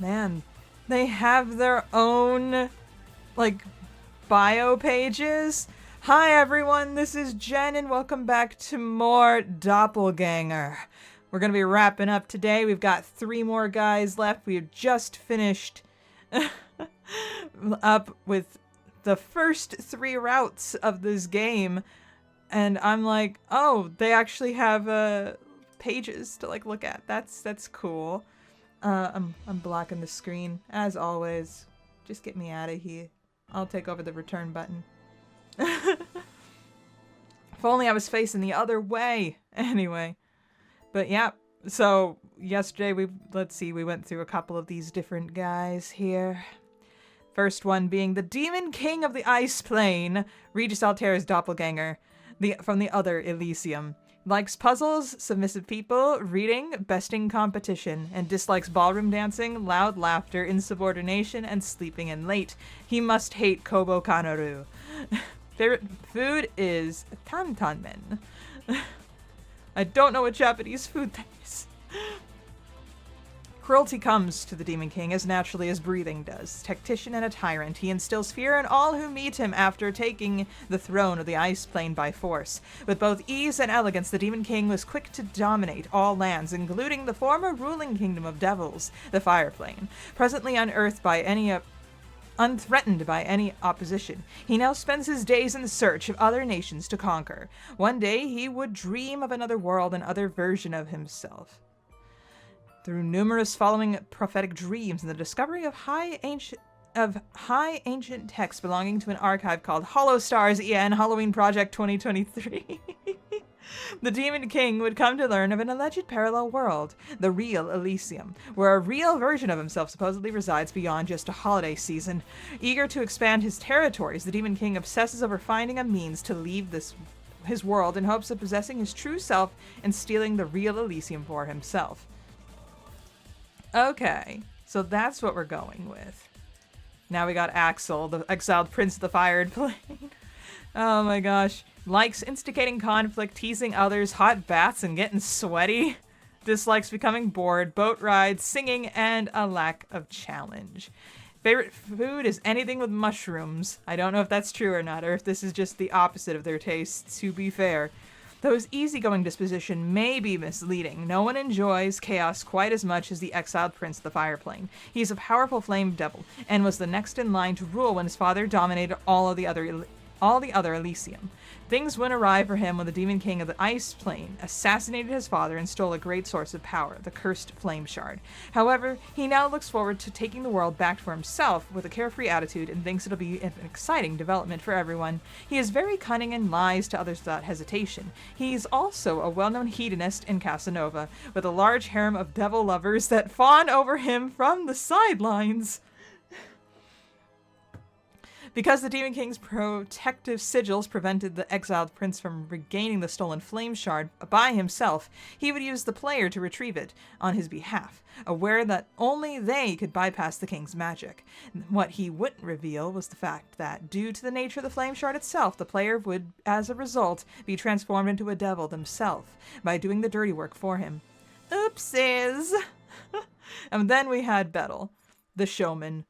Man, they have their own, like, bio pages. Hi everyone, this is Jen and welcome back to more Doppelgänger. We're going to be wrapping up today. We've got 3 more guys left. We've just finished up with the first 3 routes of this game. And I'm like, oh, they actually have pages to like look at. That's cool. I'm blocking the screen as always. Just get me out of here. I'll take over the return button. If only I was facing the other way. Anyway. But yeah, so yesterday we went through a couple of these different guys here. First one being the Demon King of the Ice Plane, Regis Alter's doppelganger, from the other Elysium. Likes puzzles, submissive people, reading, besting competition, and dislikes ballroom dancing, loud laughter, insubordination, and sleeping in late. He must hate Kobo Kanaru. Favorite food is tantanmen. I don't know what Japanese food that is. Cruelty comes to the Demon King as naturally as breathing does. Tactician and a tyrant, he instills fear in all who meet him after taking the throne of the Ice Plane by force. With both ease and elegance, the Demon King was quick to dominate all lands, including the former ruling kingdom of devils, the Fire Plane. Presently unearthed by any unthreatened by any opposition, he now spends his days in search of other nations to conquer. One day he would dream of another world, another version of himself. Through numerous following prophetic dreams and the discovery of high ancient texts belonging to an archive called HOLOSTARS EN Halloween Project 2023, the Demon King would come to learn of an alleged parallel world, the real Elysium, where a real version of himself supposedly resides beyond just a holiday season. Eager to expand his territories, the Demon King obsesses over finding a means to leave his world in hopes of possessing his true self and stealing the real Elysium for himself. Okay, so that's what we're going with. Now we got Axel, the exiled prince of the fired plane. Oh my gosh. Likes instigating conflict, teasing others, hot baths, and getting sweaty. Dislikes becoming bored, boat rides, singing, and a lack of challenge. Favorite food is anything with mushrooms. I don't know if that's true or not, or if this is just the opposite of their tastes, to be fair. Though his easygoing disposition may be misleading, no one enjoys chaos quite as much as the exiled prince of the Fire Plane. He is a powerful flame devil, and was the next in line to rule when his father dominated all the other Elysium. Things went awry for him when the Demon King of the Ice Plane assassinated his father and stole a great source of power, the cursed Flame Shard. However, he now looks forward to taking the world back for himself with a carefree attitude and thinks it'll be an exciting development for everyone. He is very cunning and lies to others without hesitation. He's also a well-known hedonist in Casanova, with a large harem of devil lovers that fawn over him from the sidelines. Because the Demon King's protective sigils prevented the exiled prince from regaining the stolen flame shard by himself, he would use the player to retrieve it on his behalf, aware that only they could bypass the king's magic. What he wouldn't reveal was the fact that, due to the nature of the flame shard itself, the player would, as a result, be transformed into a devil themselves by doing the dirty work for him. Oopsies! And then we had Bettel, the showman.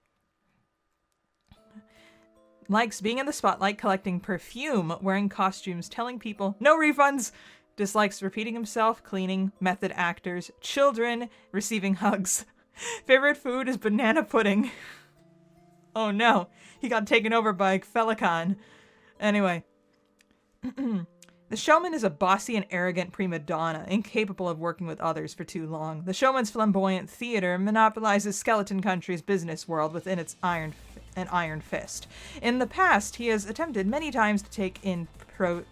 Likes being in the spotlight, collecting perfume, wearing costumes, telling people no refunds. Dislikes repeating himself, cleaning, method actors, children, receiving hugs. Favorite food is banana pudding. Oh no, he got taken over by Felican. Anyway. The showman is a bossy and arrogant prima donna, incapable of working with others for too long. The showman's flamboyant theater monopolizes Skeleton Country's business world within its iron fist. In the past, he has attempted many times to take in protégés,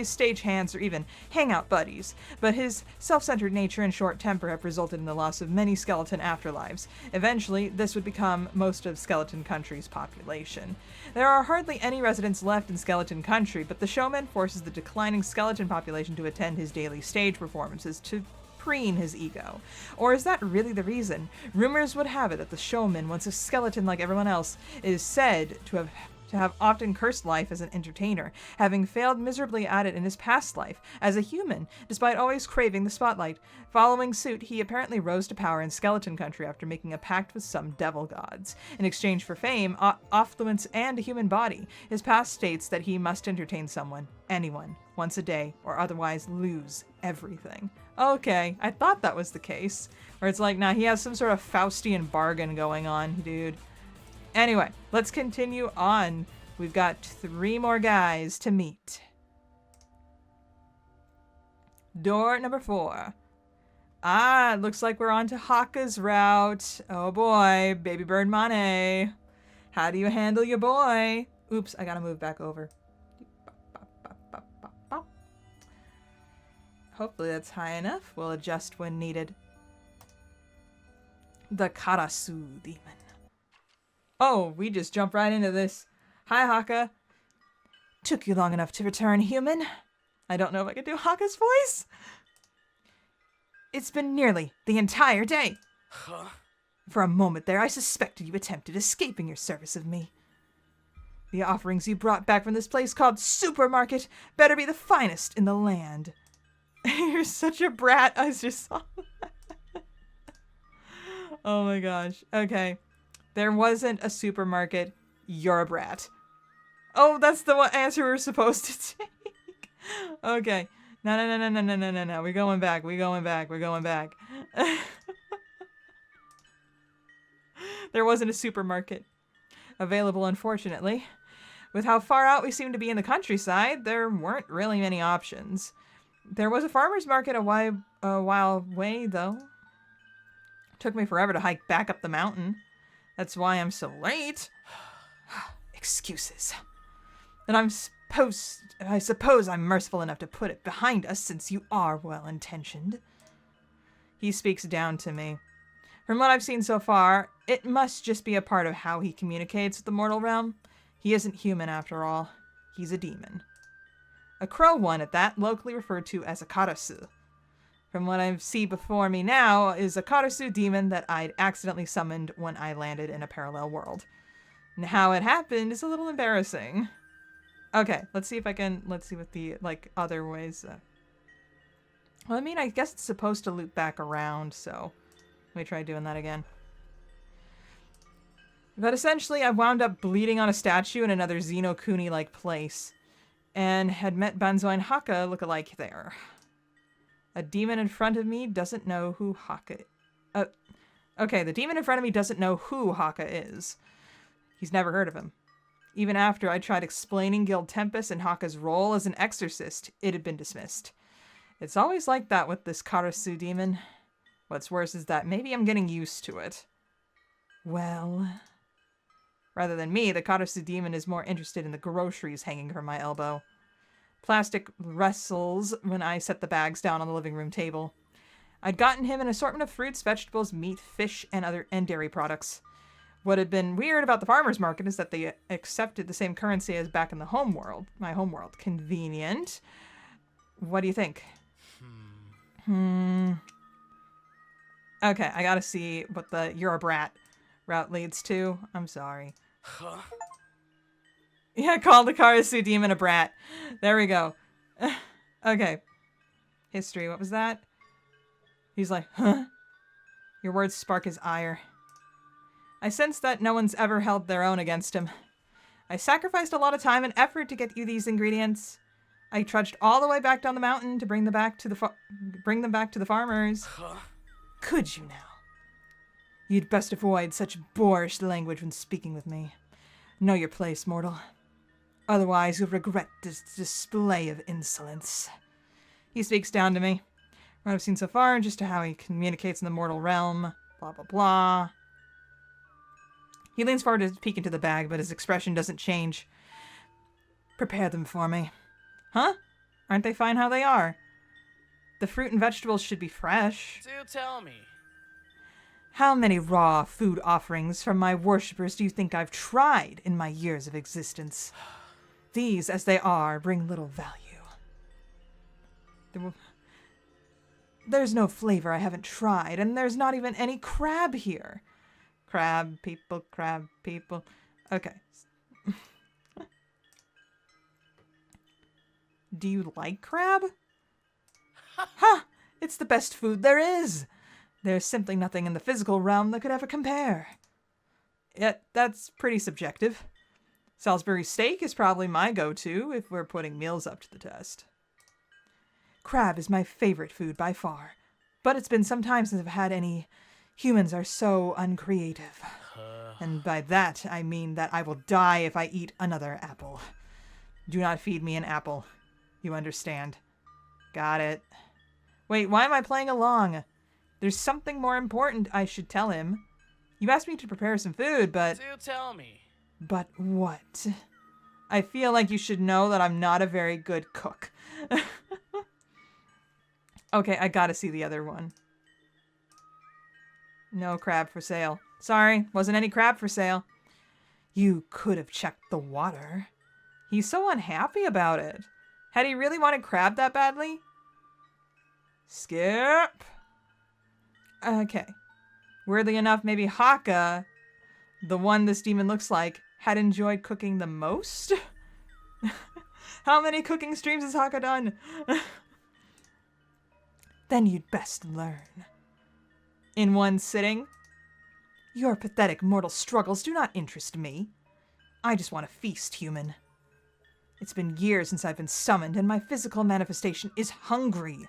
stagehands, or even hangout buddies, but his self-centered nature and short temper have resulted in the loss of many skeleton afterlives. Eventually, this would become most of Skeleton Country's population. There are hardly any residents left in Skeleton Country, but the showman forces the declining skeleton population to attend his daily stage performances to preen his ego. Or is that really the reason? Rumors would have it that the showman, once a skeleton like everyone else, is said to have to have often cursed life as an entertainer, having failed miserably at it in his past life as a human, despite always craving the spotlight. Following suit, he apparently rose to power in Skeleton Country after making a pact with some devil gods. In exchange for fame, affluence, and a human body, his past states that he must entertain someone, anyone, once a day, or otherwise lose everything. Okay, I thought that was the case. Where it's like, nah, he has some sort of Faustian bargain going on, dude. Anyway, let's continue on. We've got 3 more guys to meet. Door number 4. Ah, it looks like we're on to Hakka's route. Oh boy, baby bird Mane. How do you handle your boy? Oops, I gotta move back over. Hopefully that's high enough. We'll adjust when needed. The Karasu demon. Oh, we just jump right into this. Hi, Hakka. Took you long enough to return, human. I don't know if I can do Hakka's voice. It's been nearly the entire day. Huh? For a moment there, I suspected you attempted escaping your service of me. The offerings you brought back from this place called Supermarket better be the finest in the land. You're such a brat. I just saw that. Oh my gosh. Okay. There wasn't a supermarket. You're a brat. Oh, that's the answer we're supposed to take. Okay. No. We're going back. We're going back. There wasn't a supermarket available, unfortunately. With how far out we seem to be in the countryside, there weren't really many options. There was a farmer's market a while away, though. Took me forever to hike back up the mountain. That's why I'm so late. Excuses. And I suppose I'm merciful enough to put it behind us since you are well-intentioned. He speaks down to me. From what I've seen so far, it must just be a part of how he communicates with the mortal realm. He isn't human after all. He's a demon. A crow one at that, locally referred to as a Karasu. From what I see before me now is a Karasu demon that I'd accidentally summoned when I landed in a parallel world. And how it happened is a little embarrassing. Okay, let's see what the, other ways. Well, I mean, I guess it's supposed to loop back around, so let me try doing that again. But essentially, I wound up bleeding on a statue in another Xenokuni-like place, and had met Banzoin Hakka look-alike there. A demon in front of me doesn't know who Hakka is. Okay, the demon in front of me doesn't know who Hakka is. He's never heard of him. Even after I tried explaining Guild Tempus and Hakka's role as an exorcist, it had been dismissed. It's always like that with this Karasu demon. What's worse is that maybe I'm getting used to it. Well... Rather than me, the Karasu demon is more interested in the groceries hanging from my elbow. Plastic wrestles when I set the bags down on the living room table. I'd gotten him an assortment of fruits, vegetables, meat, fish, and dairy products. What had been weird about the farmer's market is that they accepted the same currency as back in the my homeworld. Convenient. What do you think? Okay, I gotta see what the you're a brat route leads to. I'm sorry. Huh? Yeah, call the Karasu demon a brat. There we go. Okay. History, what was that? He's like, huh? Your words spark his ire. I sense that no one's ever held their own against him. I sacrificed a lot of time and effort to get you these ingredients. I trudged all the way back down the mountain to bring them back to the farmers. Huh? Could you now? You'd best avoid such boorish language when speaking with me. Know your place, mortal. Otherwise, you'll regret this display of insolence. He speaks down to me. What I've seen so far, and just how he communicates in the mortal realm. Blah, blah, blah. He leans forward to peek into the bag, but his expression doesn't change. Prepare them for me. Huh? Aren't they fine how they are? The fruit and vegetables should be fresh. Do tell me. How many raw food offerings from my worshippers do you think I've tried in my years of existence? These, as they are, bring little value. There's no flavor I haven't tried, and there's not even any crab here. Crab people. Okay. Do you like crab? Ha! It's the best food there is. There's simply nothing in the physical realm that could ever compare. Yet, that's pretty subjective. Salisbury steak is probably my go-to if we're putting meals up to the test. Crab is my favorite food by far, but it's been some time since I've had any. Humans are so uncreative. And by that, I mean that I will die if I eat another apple. Do not feed me an apple. You understand. Got it. Wait, why am I playing along? There's something more important I should tell him. You asked me to prepare some food, but... Do tell me. But what? I feel like you should know that I'm not a very good cook. Okay, I gotta see the other one. No crab for sale. Sorry, wasn't any crab for sale. You could have checked the water. He's so unhappy about it. Had he really wanted crab that badly? Skip. Okay. Weirdly enough, maybe Hakka, the one this demon looks like, had enjoyed cooking the most? How many cooking streams has Hakka done? Then you'd best learn. In one sitting? Your pathetic mortal struggles do not interest me. I just want to feast, human. It's been years since I've been summoned, and my physical manifestation is hungry.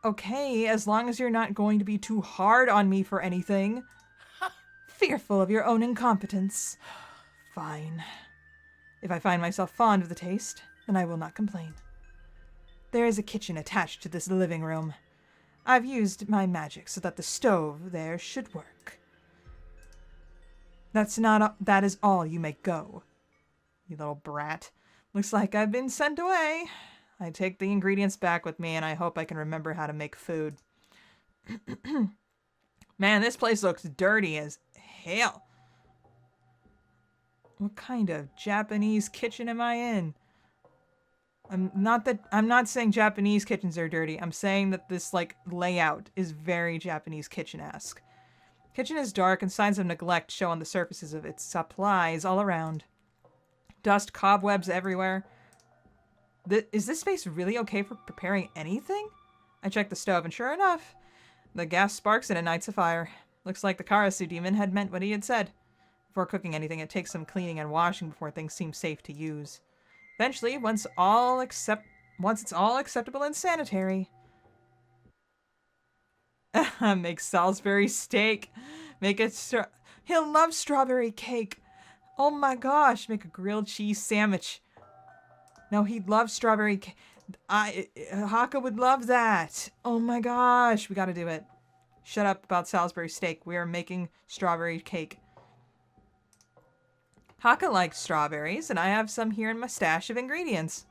Okay, as long as you're not going to be too hard on me for anything. Fearful of your own incompetence. Fine. If I find myself fond of the taste, then I will not complain. There is a kitchen attached to this living room. I've used my magic so that the stove there should work. That is all. You may go. You little brat. Looks like I've been sent away. I take the ingredients back with me, and I hope I can remember how to make food. Man, this place looks dirty as hell. What kind of Japanese kitchen am I in? I'm not saying Japanese kitchens are dirty. I'm saying that this, like, layout is very Japanese kitchen-esque. Kitchen is dark, and signs of neglect show on the surfaces of its supplies all around. Dust, cobwebs everywhere. Is this space really okay for preparing anything? I checked the stove, and sure enough, the gas sparks and ignites a fire. Looks like the Karasu demon had meant what he had said. Before cooking anything, it takes some cleaning and washing before things seem safe to use. Eventually, once it's all acceptable and sanitary. Make Salisbury steak. Make it he'll love strawberry cake. Oh my gosh, make a grilled cheese sandwich. No, he'd love strawberry cake. Hakka would love that. Oh my gosh, we gotta do it. Shut up about Salisbury steak. We are making strawberry cake. Hakka likes strawberries, and I have some here in my stash of ingredients.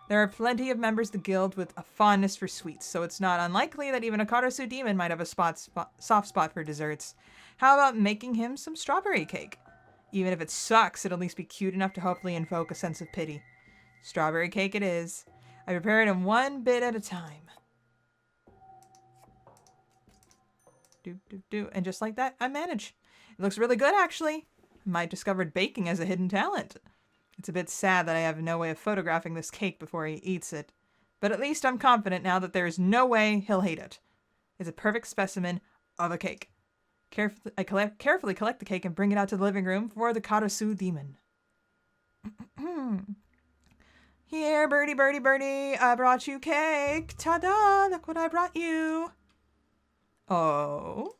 There are plenty of members of the guild with a fondness for sweets, so it's not unlikely that even a Karasu demon might have a soft spot for desserts. How about making him some strawberry cake? Even if it sucks, it'll at least be cute enough to hopefully invoke a sense of pity. Strawberry cake it is. I prepare it in one bit at a time. And just like that, I manage. It looks really good, actually. I might discovered baking as a hidden talent. It's a bit sad that I have no way of photographing this cake before he eats it. But at least I'm confident now that there is no way he'll hate it. It's a perfect specimen of a cake. I carefully collect the cake and bring it out to the living room for the Karasu demon. Here, birdie, birdie, birdie, I brought you cake. Ta-da, look what I brought you. Oh.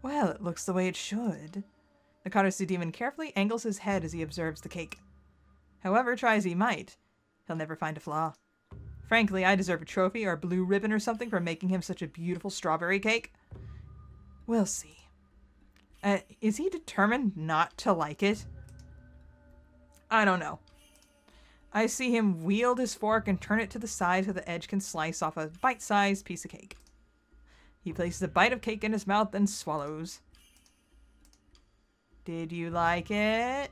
Well, it looks the way it should. The Karasu demon carefully angles his head as he observes the cake. However, try as he might, he'll never find a flaw. Frankly, I deserve a trophy or a blue ribbon or something for making him such a beautiful strawberry cake. We'll see. Is he determined not to like it? I don't know. I see him wield his fork and turn it to the side so the edge can slice off a bite-sized piece of cake. He places a bite of cake in his mouth and swallows. Did you like it?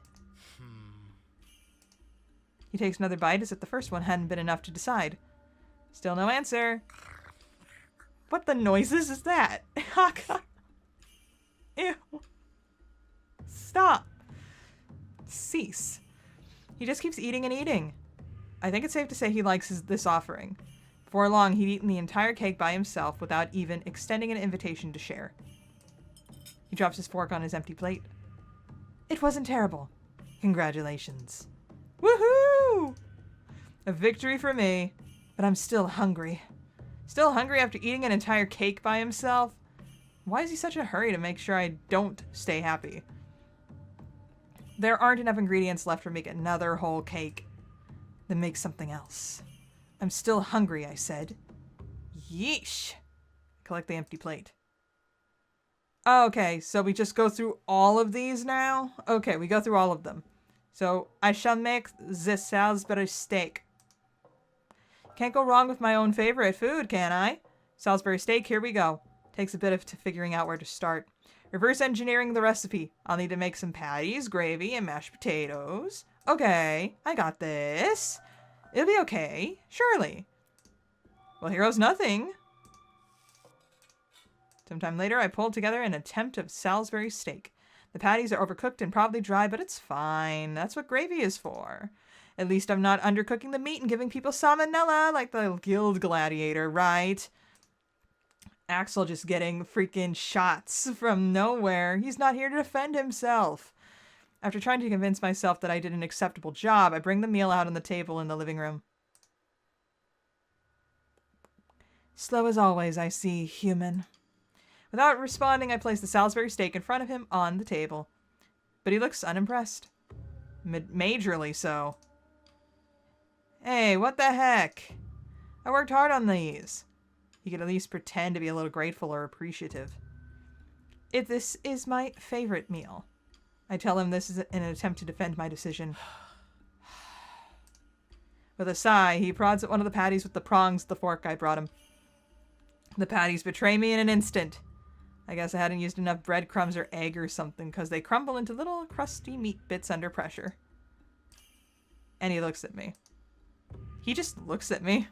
He takes another bite as if the first one hadn't been enough to decide. Still no answer. What the noises is that? Hakka. Ew. Stop. Cease. He just keeps eating and eating. I think it's safe to say he likes this offering. Before long, he'd eaten the entire cake by himself without even extending an invitation to share. He drops his fork on his empty plate. It wasn't terrible. Congratulations. Woohoo! A victory for me, but I'm still hungry. Still hungry after eating an entire cake by himself? Why is he such a hurry to make sure I don't stay happy? There aren't enough ingredients left to make another whole cake. Then make something else. I'm still hungry, I said. Yeesh. Collect the empty plate. Okay, so we just go through all of these now? Okay, we go through all of them. So, I shall make the Salisbury steak. Can't go wrong with my own favorite food, can I? Salisbury steak, here we go. Takes a bit of figuring out where to start. Reverse engineering the recipe. I'll need to make some patties, gravy, and mashed potatoes. Okay, I got this. It'll be okay, surely. Well, here goes nothing. Sometime later, I pulled together an attempt of Salisbury steak. The patties are overcooked and probably dry, but it's fine. That's what gravy is for. At least I'm not undercooking the meat and giving people salmonella like the guild gladiator, right? Axel just getting freaking shots from nowhere. He's not here to defend himself. After trying to convince myself that I did an acceptable job, I bring the meal out on the table in the living room. Slow as always, I see, human. Without responding, I place the Salisbury steak in front of him on the table. But he looks unimpressed. Majorly so. Hey, what the heck? I worked hard on these. He could at least pretend to be a little grateful or appreciative. This is my favorite meal. I tell him this is an attempt to defend my decision. With a sigh, he prods at one of the patties with the prongs of the fork I brought him. The patties betray me in an instant. I guess I hadn't used enough breadcrumbs or egg or something, because they crumble into little crusty meat bits under pressure. And he looks at me. He just looks at me.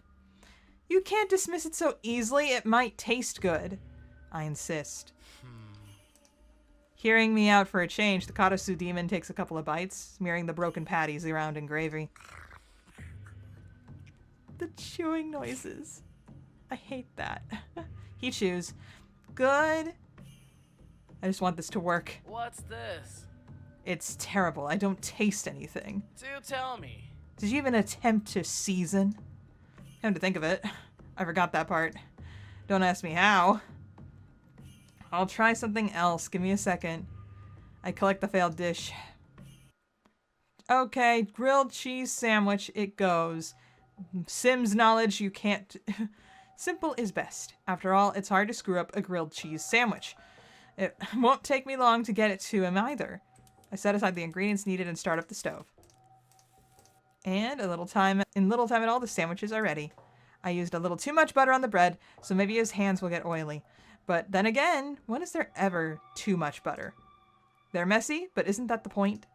You can't dismiss it so easily. It might taste good. I insist. Hearing me out for a change, the Karasu demon takes a couple of bites, smearing the broken patties around in gravy. The chewing noises. I hate that. He chews. Good. I just want this to work. What's this? It's terrible. I don't taste anything. Do tell me. Did you even attempt to season? Come to think of it, I forgot that part. Don't ask me how. I'll try something else. Give me a second. I collect the failed dish. Okay, grilled cheese sandwich it goes. Sims knowledge you can't... Simple is best. After all, it's hard to screw up a grilled cheese sandwich. It won't take me long to get it to him either. I set aside the ingredients needed and start up the stove. And in little time at all, the sandwiches are ready. I used a little too much butter on the bread, so maybe his hands will get oily. But then again, when is there ever too much butter? They're messy, but isn't that the point?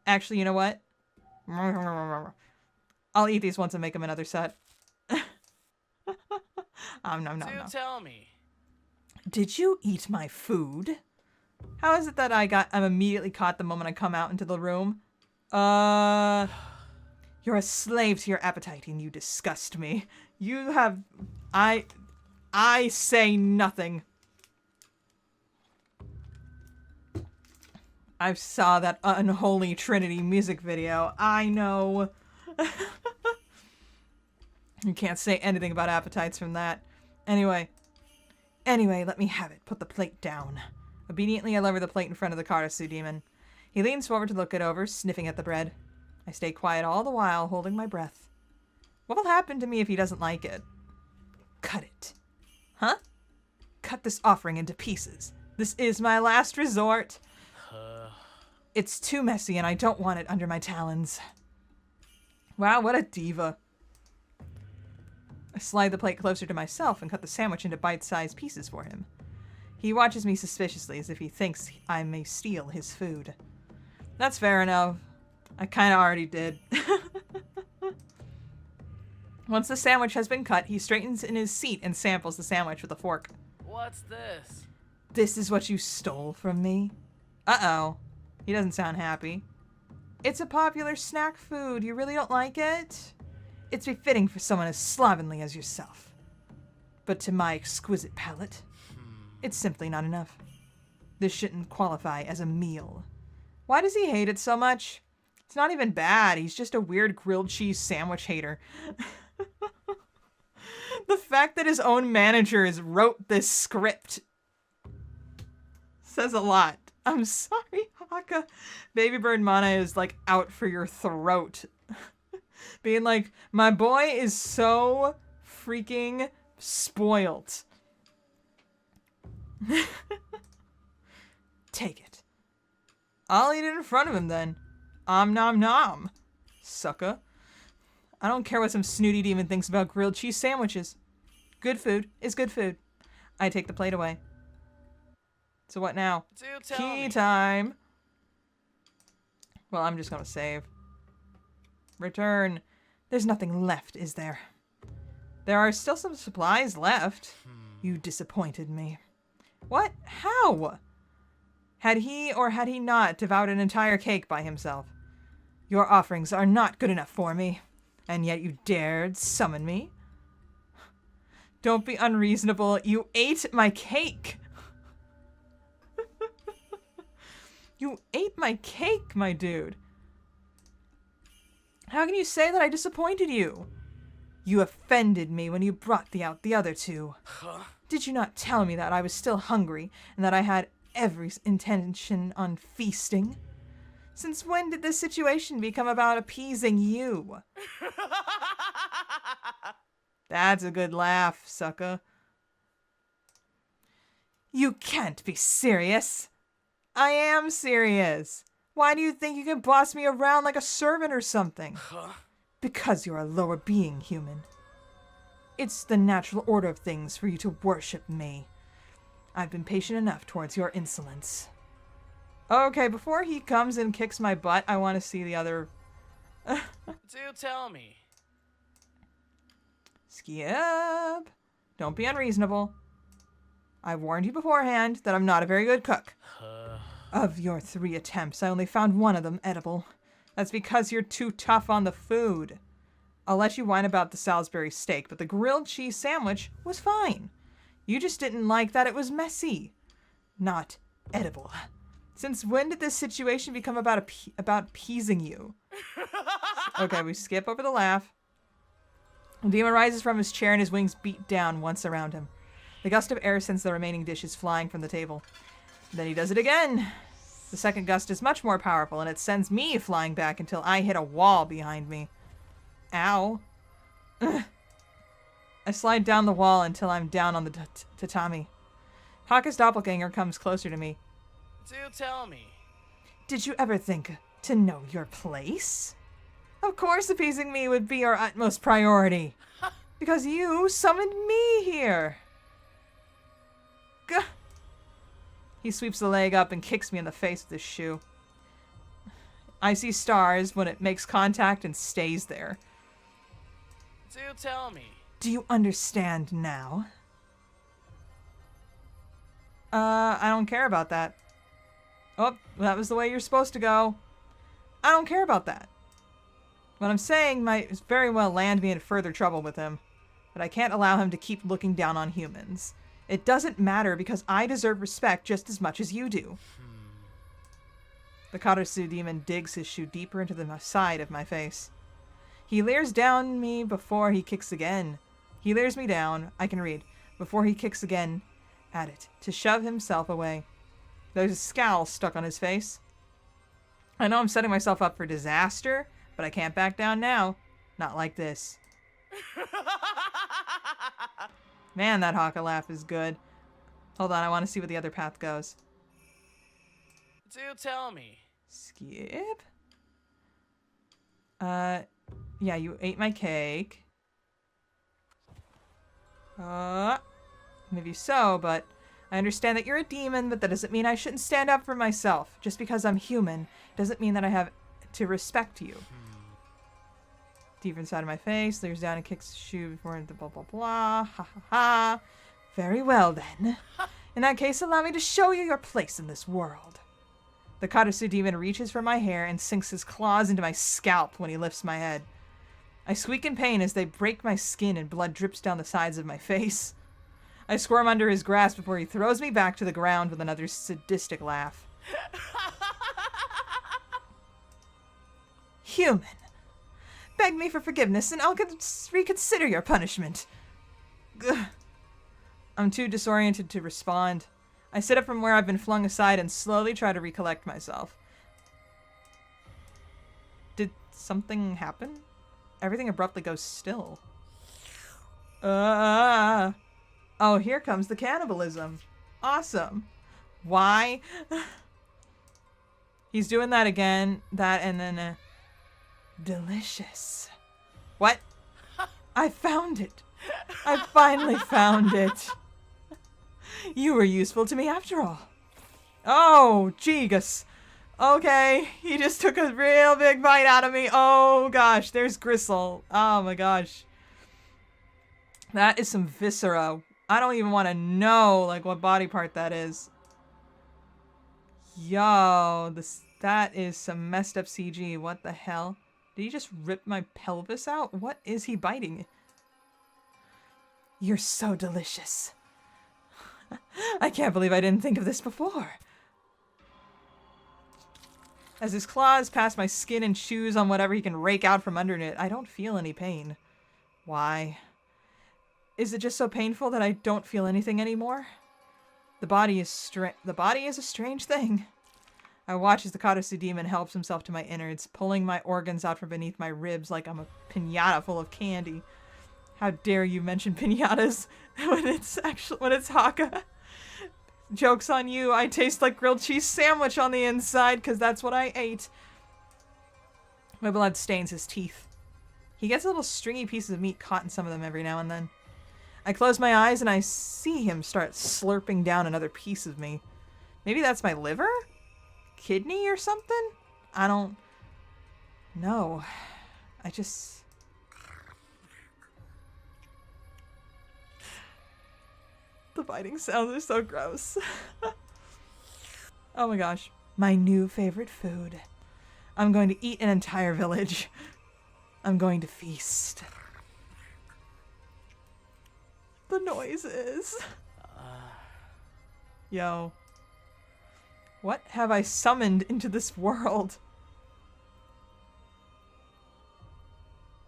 Actually, you know what? I'll eat these once and make them another set. No. Tell me. Did you eat my food? How is it that I'm immediately caught the moment I come out into the room? You're a slave to your appetite and you disgust me. You have... I say nothing. I saw that Unholy Trinity music video. I know. You can't say anything about appetites from that. Anyway, let me have it. Put the plate down. Obediently, I lower the plate in front of the Karasu demon. He leans forward to look it over, sniffing at the bread. I stay quiet all the while, holding my breath. What will happen to me if he doesn't like it? Cut it. Huh? Cut this offering into pieces. This is my last resort. It's too messy and I don't want it under my talons. Wow, what a diva. I slide the plate closer to myself and cut the sandwich into bite-sized pieces for him. He watches me suspiciously as if he thinks I may steal his food. That's fair enough. I kind of already did. Once the sandwich has been cut, he straightens in his seat and samples the sandwich with a fork. What's this? This is what you stole from me? Uh-oh. He doesn't sound happy. It's a popular snack food. You really don't like it? It's befitting for someone as slovenly as yourself. But to my exquisite palate, it's simply not enough. This shouldn't qualify as a meal. Why does he hate it so much? It's not even bad. He's just a weird grilled cheese sandwich hater. The fact that his own managers wrote this script says a lot. I'm sorry, Hakka. Baby Bird Mana is like out for your throat. Being like, my boy is so freaking spoiled. Take it. I'll eat it in front of him then. Nom nom. Sucker. I don't care what some snooty demon thinks about grilled cheese sandwiches. Good food is good food. I take the plate away. So what now? Key time. Well, I'm just gonna save. Return. There's nothing left, is there? There are still some supplies left. You disappointed me. What? How? Had he or had he not devoured an entire cake by himself? Your offerings are not good enough for me, and yet you dared summon me? Don't be unreasonable. You ate my cake. You ate my cake, my dude. How can you say that I disappointed you? You offended me when you brought out the other two. Did you not tell me that I was still hungry and that I had every intention on feasting? Since when did this situation become about appeasing you? That's a good laugh, sucker. You can't be serious. I am serious. Why do you think you can boss me around like a servant or something? Because you're a lower being, human. It's the natural order of things for you to worship me. I've been patient enough towards your insolence. Okay, before he comes and kicks my butt, I want to see the other... Do tell me. Skip. Don't be unreasonable. I warned you beforehand that I'm not a very good cook. Of your 3 attempts, I only found one of them edible. That's because you're too tough on the food. I'll let you whine about the Salisbury steak, but the grilled cheese sandwich was fine. You just didn't like that it was messy. Not edible. Since when did this situation become about appeasing you? Okay, we skip over the laugh. The demon rises from his chair and his wings beat down once around him. The gust of air sends the remaining dishes flying from the table. Then he does it again. The second gust is much more powerful, and it sends me flying back until I hit a wall behind me. Ow. I slide down the wall until I'm down on the tatami. Hakka's doppelganger comes closer to me. Do tell me. Did you ever think to know your place? Of course appeasing me would be your utmost priority. Because you summoned me here. Gah. He sweeps the leg up and kicks me in the face with his shoe. I see stars when it makes contact and stays there. Do tell me. Do you understand now? I don't care about that. Oh, that was the way you're supposed to go. I don't care about that. What I'm saying might very well land me in further trouble with him, but I can't allow him to keep looking down on humans. It doesn't matter because I deserve respect just as much as you do. The Karasu demon digs his shoe deeper into the side of my face. He leers down me before he kicks again. He leers me down, I can read, before he kicks again at it, to shove himself away. There's a scowl stuck on his face. I know I'm setting myself up for disaster, but I can't back down now. Not like this. Man, that Hakka laugh is good. Hold on, I want to see where the other path goes. Do tell me. Skip? Yeah, you ate my cake. Maybe so, but I understand that you're a demon, but that doesn't mean I shouldn't stand up for myself. Just because I'm human doesn't mean that I have to respect you. Deep inside of my face, leers down and kicks the shoe before the blah blah blah. Ha ha ha. Very well then. In that case, allow me to show you your place in this world. The Karasu demon reaches for my hair and sinks his claws into my scalp when he lifts my head. I squeak in pain as they break my skin and blood drips down the sides of my face. I squirm under his grasp before he throws me back to the ground with another sadistic laugh. Human. Beg me for forgiveness and I'll reconsider your punishment. Ugh. I'm too disoriented to respond. I sit up from where I've been flung aside and slowly try to recollect myself. Did something happen? Everything abruptly goes still. Oh, here comes the cannibalism. Awesome. Why? He's doing that again. That and then delicious. What? I found it. I finally found it. You were useful to me after all. Oh, Jigus. Okay, he just took a real big bite out of me. Oh gosh, there's gristle. Oh my gosh. That is some viscera. I don't even want to know like what body part that is. Yo, that is some messed up CG. What the hell? Did he just rip my pelvis out? What is he biting? You're so delicious. I can't believe I didn't think of this before. As his claws pass my skin and chews on whatever he can rake out from under it, I don't feel any pain. Why? Is it just so painful that I don't feel anything anymore? The body is a strange thing. I watch as the Karasu demon helps himself to my innards, pulling my organs out from beneath my ribs like I'm a piñata full of candy. How dare you mention piñatas when it's Hakka? Joke's on you, I taste like grilled cheese sandwich on the inside because that's what I ate. My blood stains his teeth. He gets little stringy pieces of meat caught in some of them every now and then. I close my eyes and I see him start slurping down another piece of me. Maybe that's my liver? Kidney or something? I don't know. I just... The biting sounds are so gross. Oh my gosh. My new favorite food. I'm going to eat an entire village. I'm going to feast. The noises. Yo. What have I summoned into this world?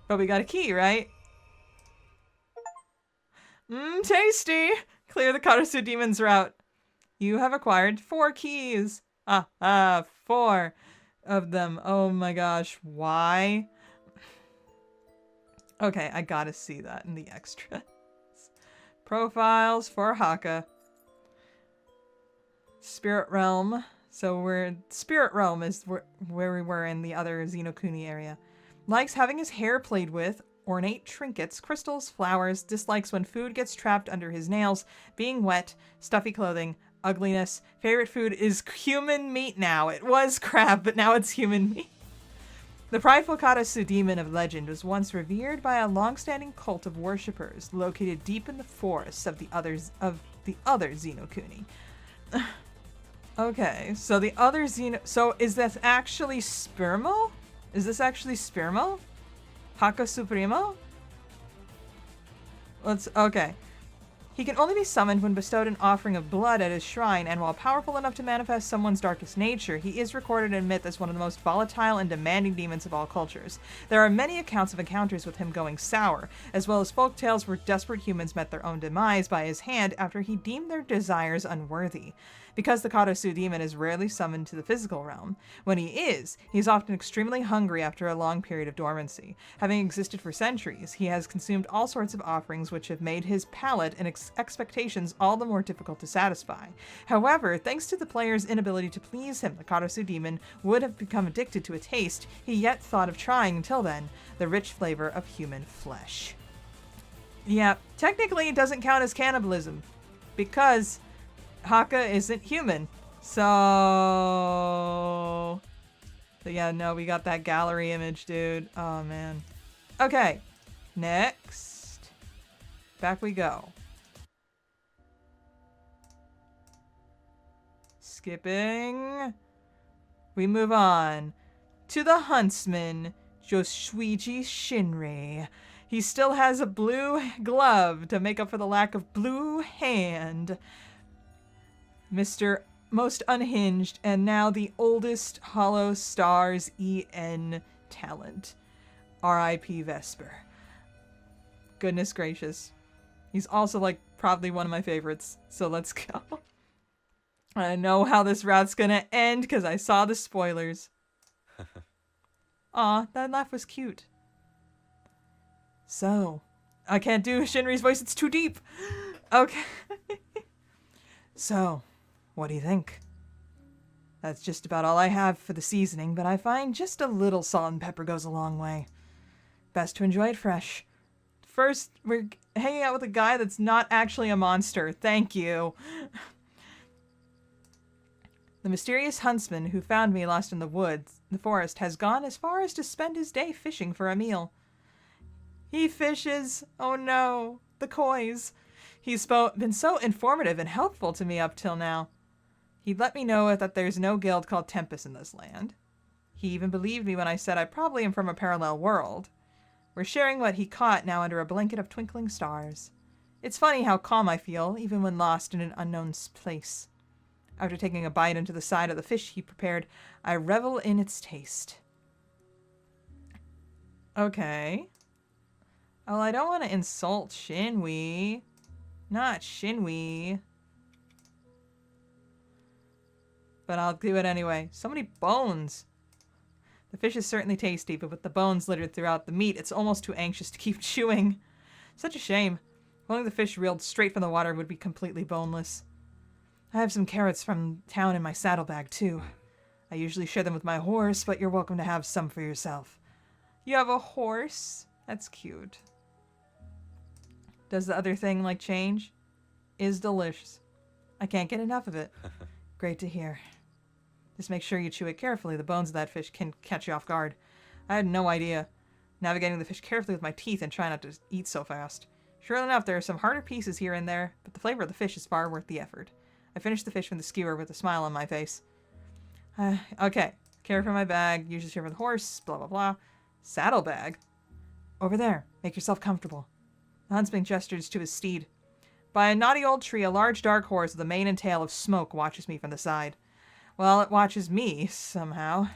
But we got a key, right? Tasty! Clear the Karasu demon's route. You have acquired 4 keys. 4 of them. Oh my gosh, why? Okay, I gotta see that in the extras. Profiles for Hakka. Spirit Realm. So Spirit Realm is where we were in the other Xenokuni area. Likes having his hair played with, ornate trinkets, crystals, flowers, dislikes when food gets trapped under his nails, being wet, stuffy clothing, ugliness. Favorite food is human meat now. It was crab, but now it's human meat. The prideful Karasu demon of legend was once revered by a long-standing cult of worshippers located deep in the forests of the other Xenokuni. Okay, so the other so is this actually Spermo? Is this actually Spermo? Hakka Supremo? Okay. He can only be summoned when bestowed an offering of blood at his shrine, and while powerful enough to manifest someone's darkest nature, he is recorded in myth as one of the most volatile and demanding demons of all cultures. There are many accounts of encounters with him going sour, as well as folk tales where desperate humans met their own demise by his hand after he deemed their desires unworthy. Because the Karasu demon is rarely summoned to the physical realm, when he is, he's often extremely hungry after a long period of dormancy. Having existed for centuries, he has consumed all sorts of offerings which have made his palate and expectations all the more difficult to satisfy. However, thanks to the player's inability to please him, the Karasu demon would have become addicted to a taste he yet thought of trying until then, the rich flavor of human flesh. Yeah, technically it doesn't count as cannibalism, because Hakka isn't human. So yeah, no, we got that gallery image, dude. Oh, man. Okay. Next. Back we go. Skipping. we move on to the Huntsman, Josuiji Shinri. He still has a blue glove to make up for the lack of blue hand. Mr. Most Unhinged, and now the oldest HOLOSTARS EN talent. R.I.P. Vesper. Goodness gracious. He's also, like, probably one of my favorites, so let's go. I know how this route's gonna end, because I saw the spoilers. Aw, that laugh was cute. So, I can't do Shinri's voice, it's too deep. Okay. So, what do you think? That's just about all I have for the seasoning, but I find just a little salt and pepper goes a long way. Best to enjoy it fresh. First, we're hanging out with a guy that's not actually a monster. Thank you. The mysterious huntsman who found me lost in the woods, the forest, has gone as far as to spend his day fishing for a meal. He fishes. Oh no. The kois. He's been so informative and helpful to me up till now. He'd let me know that there's no guild called Tempus in this land. He even believed me when I said I probably am from a parallel world. We're sharing what he caught now under a blanket of twinkling stars. It's funny how calm I feel, even when lost in an unknown place. After taking a bite into the side of the fish he prepared, I revel in its taste. Okay. Well, I don't want to insult Shinri. Not Shinri. But I'll do it anyway. So many bones. The fish is certainly tasty, but with the bones littered throughout the meat, it's almost too anxious to keep chewing. Such a shame. If only the fish reeled straight from the water would be completely boneless. I have some carrots from town in my saddlebag, too. I usually share them with my horse, but you're welcome to have some for yourself. You have a horse? That's cute. Does the other thing, like, change? Is delicious. I can't get enough of it. Great to hear. Just make sure you chew it carefully. The bones of that fish can catch you off guard. I had no idea. Navigating the fish carefully with my teeth and trying not to eat so fast. Sure enough, there are some harder pieces here and there, but the flavor of the fish is far worth the effort. I finished the fish from the skewer with a smile on my face. Okay. Care for my bag. Usually share for the horse. Blah, blah, blah. Saddlebag. Over there. Make yourself comfortable. The huntsman gestures to his steed. By a knotty old tree, a large dark horse with a mane and tail of smoke watches me from the side. Well, it watches me, somehow.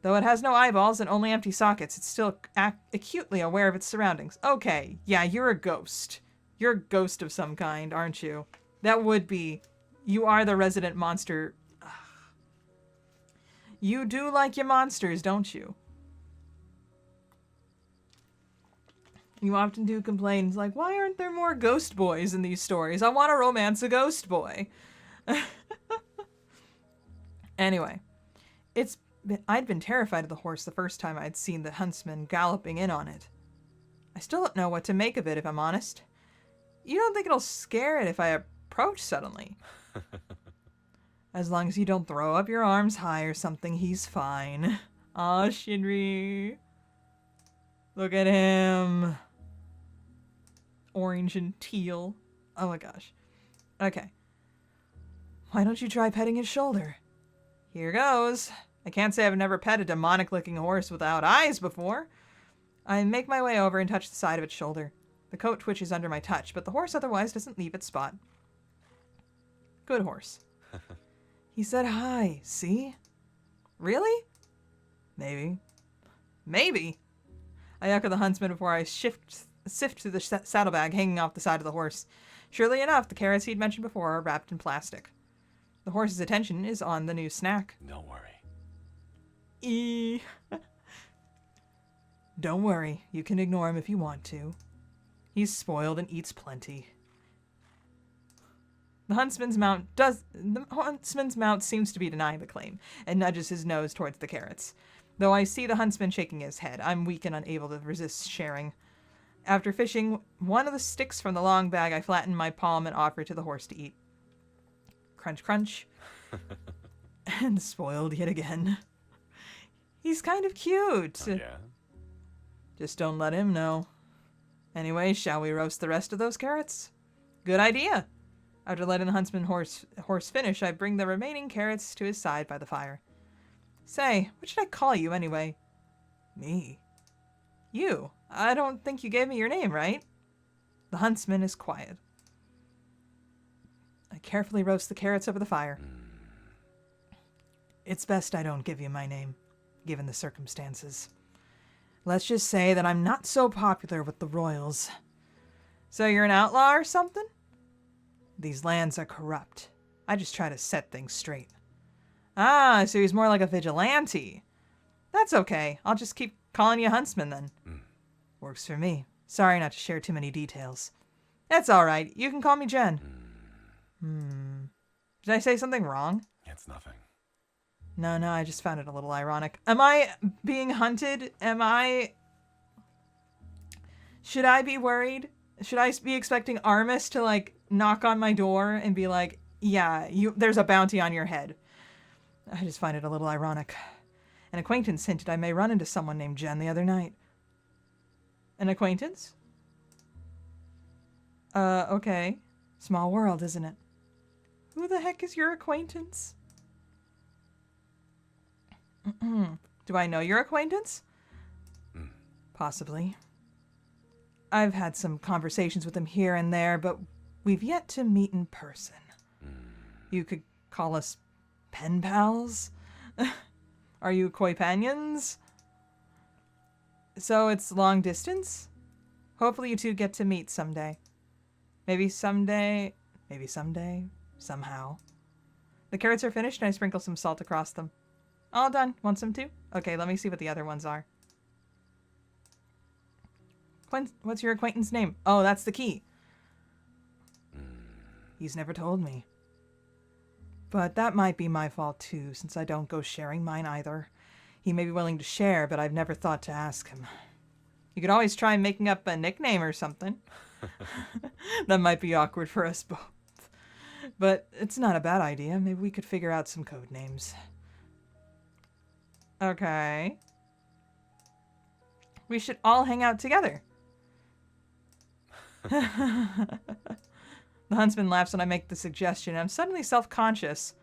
Though it has no eyeballs and only empty sockets, it's still acutely aware of its surroundings. Okay, yeah, you're a ghost. You're a ghost of some kind, aren't you? That would be. You are the resident monster. Ugh. You do like your monsters, don't you? You often do complain, like, why aren't there more ghost boys in these stories? I want to romance a ghost boy. Anyway, I'd been terrified of the horse the first time I'd seen the huntsman galloping in on it. I still don't know what to make of it, if I'm honest. You don't think it'll scare it if I approach suddenly? As long as you don't throw up your arms high or something, he's fine. Aw, Shinri. Look at him. Orange and teal. Oh my gosh. Okay. Why don't you try petting his shoulder? Here goes. I can't say I've never pet a demonic-looking horse without eyes before. I make my way over and touch the side of its shoulder. The coat twitches under my touch, but the horse otherwise doesn't leave its spot. Good horse. He said hi, see? Really? Maybe. Maybe. I echo the huntsman before I sift through the saddlebag hanging off the side of the horse. Surely enough, the carrots he'd mentioned before are wrapped in plastic. The horse's attention is on the new snack. Don't worry. Don't worry. You can ignore him if you want to. He's spoiled and eats plenty. The huntsman's mount seems to be denying the claim, and nudges his nose towards the carrots. Though I see the huntsman shaking his head, I'm weak and unable to resist sharing. After fishing one of the sticks from the long bag, I flatten my palm and offer it to the horse to eat. Crunch, crunch. And spoiled yet again. He's kind of cute. Oh, yeah? Just don't let him know. Anyway, shall we roast the rest of those carrots? Good idea. After letting the huntsman horse finish, I bring the remaining carrots to his side by the fire. Say, what should I call you anyway? Me? You? I don't think you gave me your name, right? The huntsman is quiet. I carefully roast the carrots over the fire. It's best I don't give you my name, given the circumstances. Let's just say that I'm not so popular with the royals. So you're an outlaw or something? These lands are corrupt. I just try to set things straight. Ah, so he's more like a vigilante. That's okay. I'll just keep calling you Huntsman then. Works for me. Sorry not to share too many details. That's all right. You can call me Jen. Did I say something wrong? It's nothing. No, I just found it a little ironic. Am I being hunted? Should I be worried? Should I be expecting Armis to, like, knock on my door and be like, yeah, there's a bounty on your head? I just find it a little ironic. An acquaintance hinted I may run into someone named Jen the other night. An acquaintance? Okay. Small world, isn't it? Who the heck is your acquaintance? Do I know your acquaintance? Possibly. I've had some conversations with him here and there, but we've yet to meet in person. You could call us pen pals? Are you companions? So it's long distance? Hopefully you two get to meet someday. Maybe someday, somehow. The carrots are finished and I sprinkle some salt across them. All done. Want some too? Okay, let me see what the other ones are. What's your acquaintance name? Oh, that's the key. He's never told me. But that might be my fault too, since I don't go sharing mine either. He may be willing to share, but I've never thought to ask him. You could always try making up a nickname or something. That might be awkward for us both. But it's not a bad idea. Maybe we could figure out some code names. Okay. We should all hang out together. The huntsman laughs when I make the suggestion. I'm suddenly self-conscious.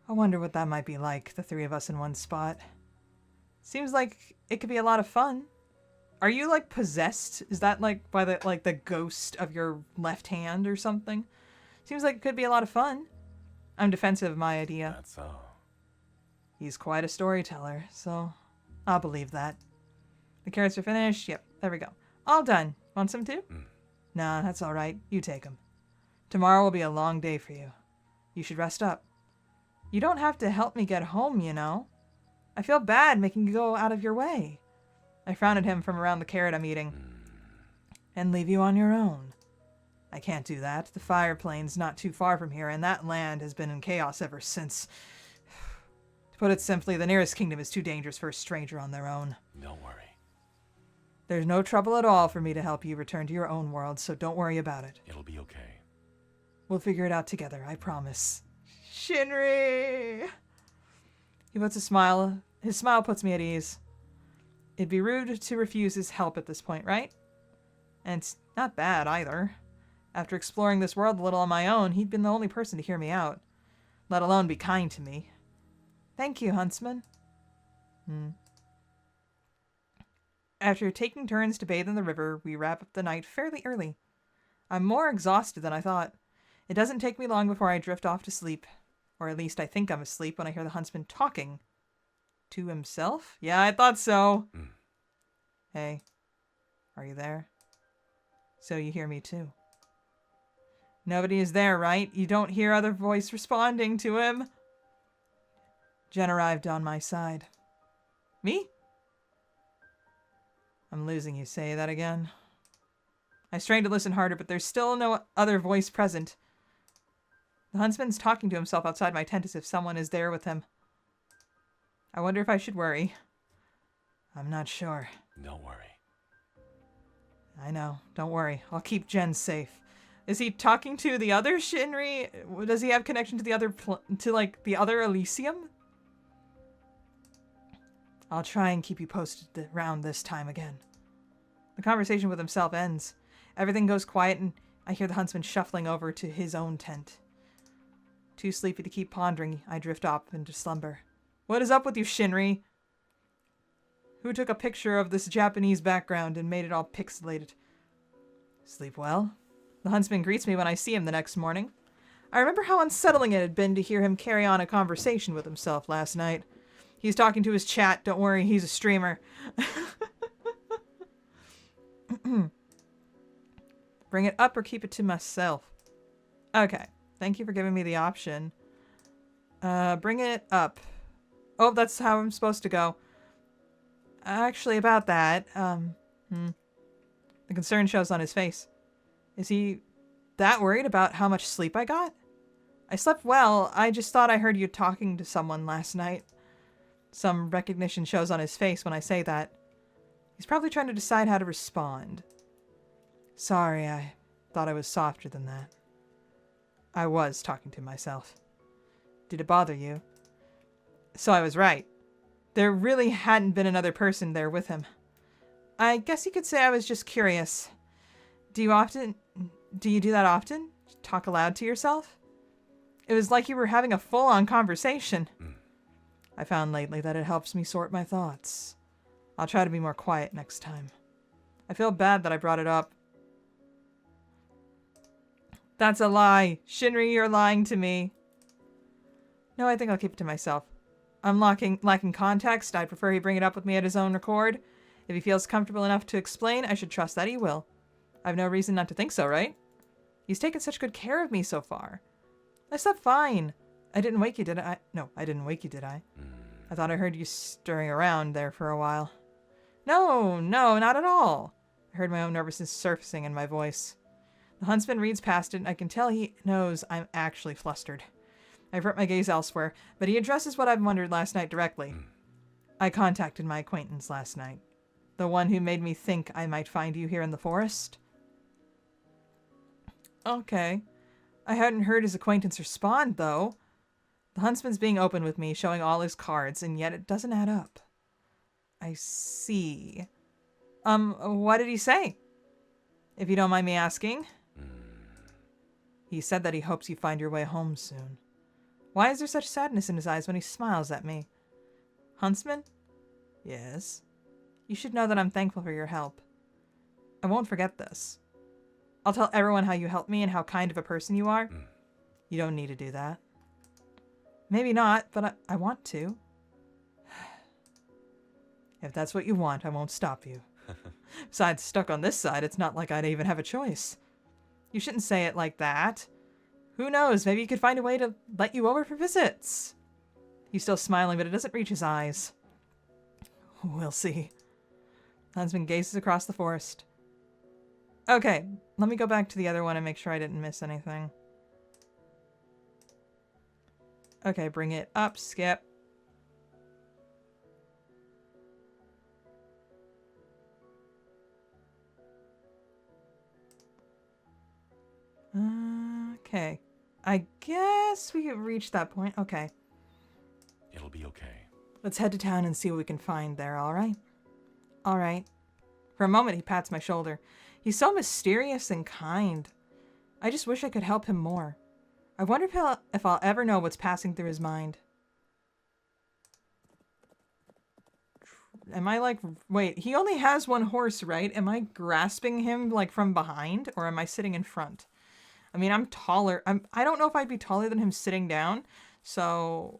I wonder what that might be like, the three of us in one spot. Seems like it could be a lot of fun. Are you, like, possessed? Is that, like, by the ghost of your left hand or something? Seems like it could be a lot of fun. I'm defensive of my idea. That's so. He's quite a storyteller, so I'll believe that. The carrots are finished. Yep, there we go. All done. Want some too? Nah, that's all right. You take them. Tomorrow will be a long day for you. You should rest up. You don't have to help me get home, you know. I feel bad making you go out of your way. I frown at him from around the carrot I'm eating. And leave you on your own. I can't do that. The fire plane's not too far from here, and that land has been in chaos ever since. To put it simply, the nearest kingdom is too dangerous for a stranger on their own. Don't worry. There's no trouble at all for me to help you return to your own world, so don't worry about it. It'll be okay. We'll figure it out together, I promise. Shinri! He puts a smile. His smile puts me at ease. It'd be rude to refuse his help at this point, right? And it's not bad, either. After exploring this world a little on my own, he'd been the only person to hear me out. Let alone be kind to me. Thank you, Huntsman. After taking turns to bathe in the river, we wrap up the night fairly early. I'm more exhausted than I thought. It doesn't take me long before I drift off to sleep. Or at least I think I'm asleep when I hear the huntsman talking. To himself? Yeah, I thought so. Hey, are you there? So you hear me too. Nobody is there, right? You don't hear other voice responding to him? Jen arrived on my side. Me? I'm losing you. Say that again. I strain to listen harder, but there's still no other voice present. The huntsman's talking to himself outside my tent as if someone is there with him. I wonder if I should worry. I'm not sure. Don't worry. I know. Don't worry. I'll keep Jen safe. Is he talking to the other Shinri? Does he have connection to the other the other Elysium? I'll try and keep you posted around this time again. The conversation with himself ends. Everything goes quiet and I hear the huntsman shuffling over to his own tent. Too sleepy to keep pondering, I drift off into slumber. What is up with you, Shinri? Who took a picture of this Japanese background and made it all pixelated? Sleep well? The Huntsman greets me when I see him the next morning. I remember how unsettling it had been to hear him carry on a conversation with himself last night. He's talking to his chat. Don't worry, he's a streamer. Bring it up or keep it to myself. Okay. Thank you for giving me the option. Bring it up. Oh, that's how I'm supposed to go. Actually, about that, the concern shows on his face. Is he that worried about how much sleep I got? I slept well. I just thought I heard you talking to someone last night. Some recognition shows on his face when I say that. He's probably trying to decide how to respond. Sorry, I thought I was softer than that. I was talking to myself. Did it bother you? So I was right. There really hadn't been another person there with him. I guess you could say I was just curious. Do you do that often? Talk aloud to yourself? It was like you were having a full-on conversation. I found lately that it helps me sort my thoughts. I'll try to be more quiet next time. I feel bad that I brought it up. That's a lie. Shinri, you're lying to me. No, I think I'll keep it to myself. I'm lacking context. I'd prefer he bring it up with me at his own accord. If he feels comfortable enough to explain, I should trust that he will. I've no reason not to think so, right? He's taken such good care of me so far. I slept fine. I didn't wake you, did I? No, I didn't wake you, did I? I thought I heard you stirring around there for a while. No, not at all. I heard my own nervousness surfacing in my voice. The Huntsman reads past it, and I can tell he knows I'm actually flustered. I avert my gaze elsewhere, but he addresses what I've wondered last night directly. I contacted my acquaintance last night. The one who made me think I might find you here in the forest. Okay. I hadn't heard his acquaintance respond, though. The Huntsman's being open with me, showing all his cards, and yet it doesn't add up. I see. What did he say? If you don't mind me asking. He said that he hopes you find your way home soon. Why is there such sadness in his eyes when he smiles at me? Huntsman? Yes. You should know that I'm thankful for your help. I won't forget this. I'll tell everyone how you helped me and how kind of a person you are. You don't need to do that. Maybe not, but I want to. If that's what you want, I won't stop you. Besides, stuck on this side, it's not like I'd even have a choice. You shouldn't say it like that. Who knows, maybe you could find a way to let you over for visits. He's still smiling, but it doesn't reach his eyes. We'll see. Huntsman gazes across the forest. Okay, let me go back to the other one and make sure I didn't miss anything. Okay, bring it up, skip. Okay. I guess we have reached that point. Okay. It'll be okay. Let's head to town and see what we can find there, alright? Alright. For a moment, he pats my shoulder. He's so mysterious and kind. I just wish I could help him more. I wonder if I'll ever know what's passing through his mind. Am I like... Wait, he only has one horse, right? Am I grasping him like from behind? Or am I sitting in front? I mean, I'm taller. I don't know if I'd be taller than him sitting down. So...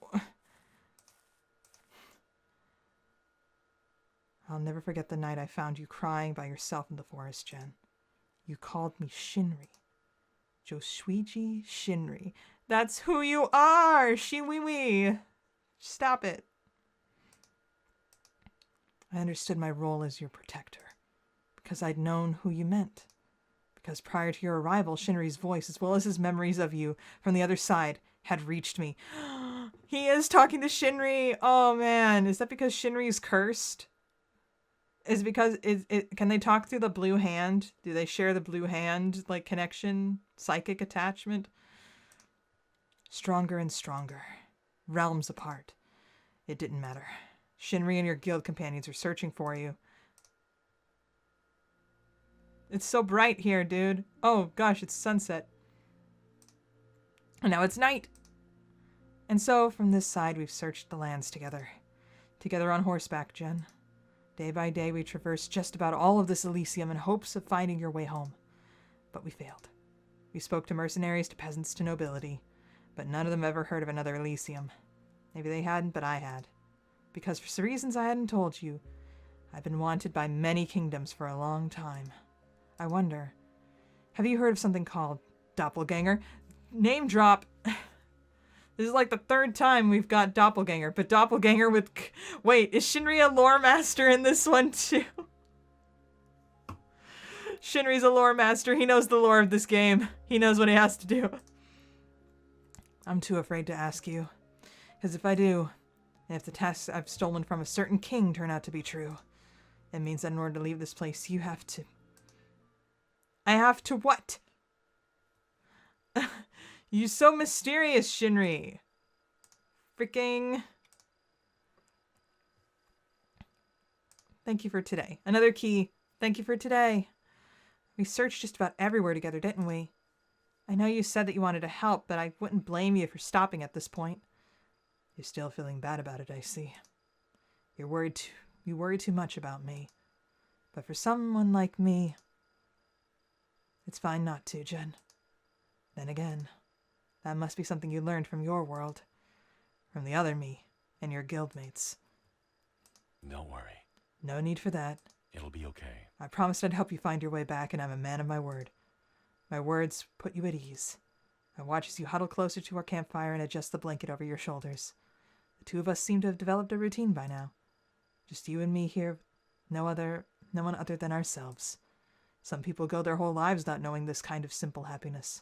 I'll never forget the night I found you crying by yourself in the forest, Jen. You called me Shinri. Josuiji Shinri. That's who you are! Shiwiwi! Stop it. I understood my role as your protector. Because I'd known who you meant. Because prior to your arrival, Shinri's voice, as well as his memories of you from the other side, had reached me. He is talking to Shinri! Oh man, is that because Shinri's cursed? Is it because can they talk through the blue hand? Do they share the blue hand like connection, psychic attachment? Stronger and stronger, realms apart. It didn't matter. Shinri and your guild companions are searching for you. It's so bright here, dude. Oh gosh, it's sunset. And now it's night. And so, from this side, we've searched the lands together. Together on horseback, Jen. Day by day, we traversed just about all of this Elysium in hopes of finding your way home. But we failed. We spoke to mercenaries, to peasants, to nobility. But none of them ever heard of another Elysium. Maybe they hadn't, but I had. Because for some reasons I hadn't told you, I've been wanted by many kingdoms for a long time. I wonder, have you heard of something called Doppelgänger? Name drop. This is like the third time we've got Doppelgänger, but Doppelgänger with... Wait, is Shinri a lore master in this one too? Shinri's a lore master. He knows the lore of this game. He knows what he has to do. I'm too afraid to ask you. Because if I do, and if the tasks I've stolen from a certain king turn out to be true, it means that in order to leave this place, you have to... I have to what? You're so mysterious, Shinri. Freaking... Thank you for today. Another key. Thank you for today. We searched just about everywhere together, didn't we? I know you said that you wanted to help, but I wouldn't blame you for stopping at this point. You're still feeling bad about it, I see. You worry too much about me. But for someone like me, it's fine not to, Jen. Then again, that must be something you learned from your world. From the other me and your guildmates. Don't worry. No need for that. It'll be okay. I promised I'd help you find your way back, and I'm a man of my word. My words put you at ease. I watch as you huddle closer to our campfire and adjust the blanket over your shoulders. The two of us seem to have developed a routine by now. Just you and me here, no one other than ourselves. Some people go their whole lives not knowing this kind of simple happiness.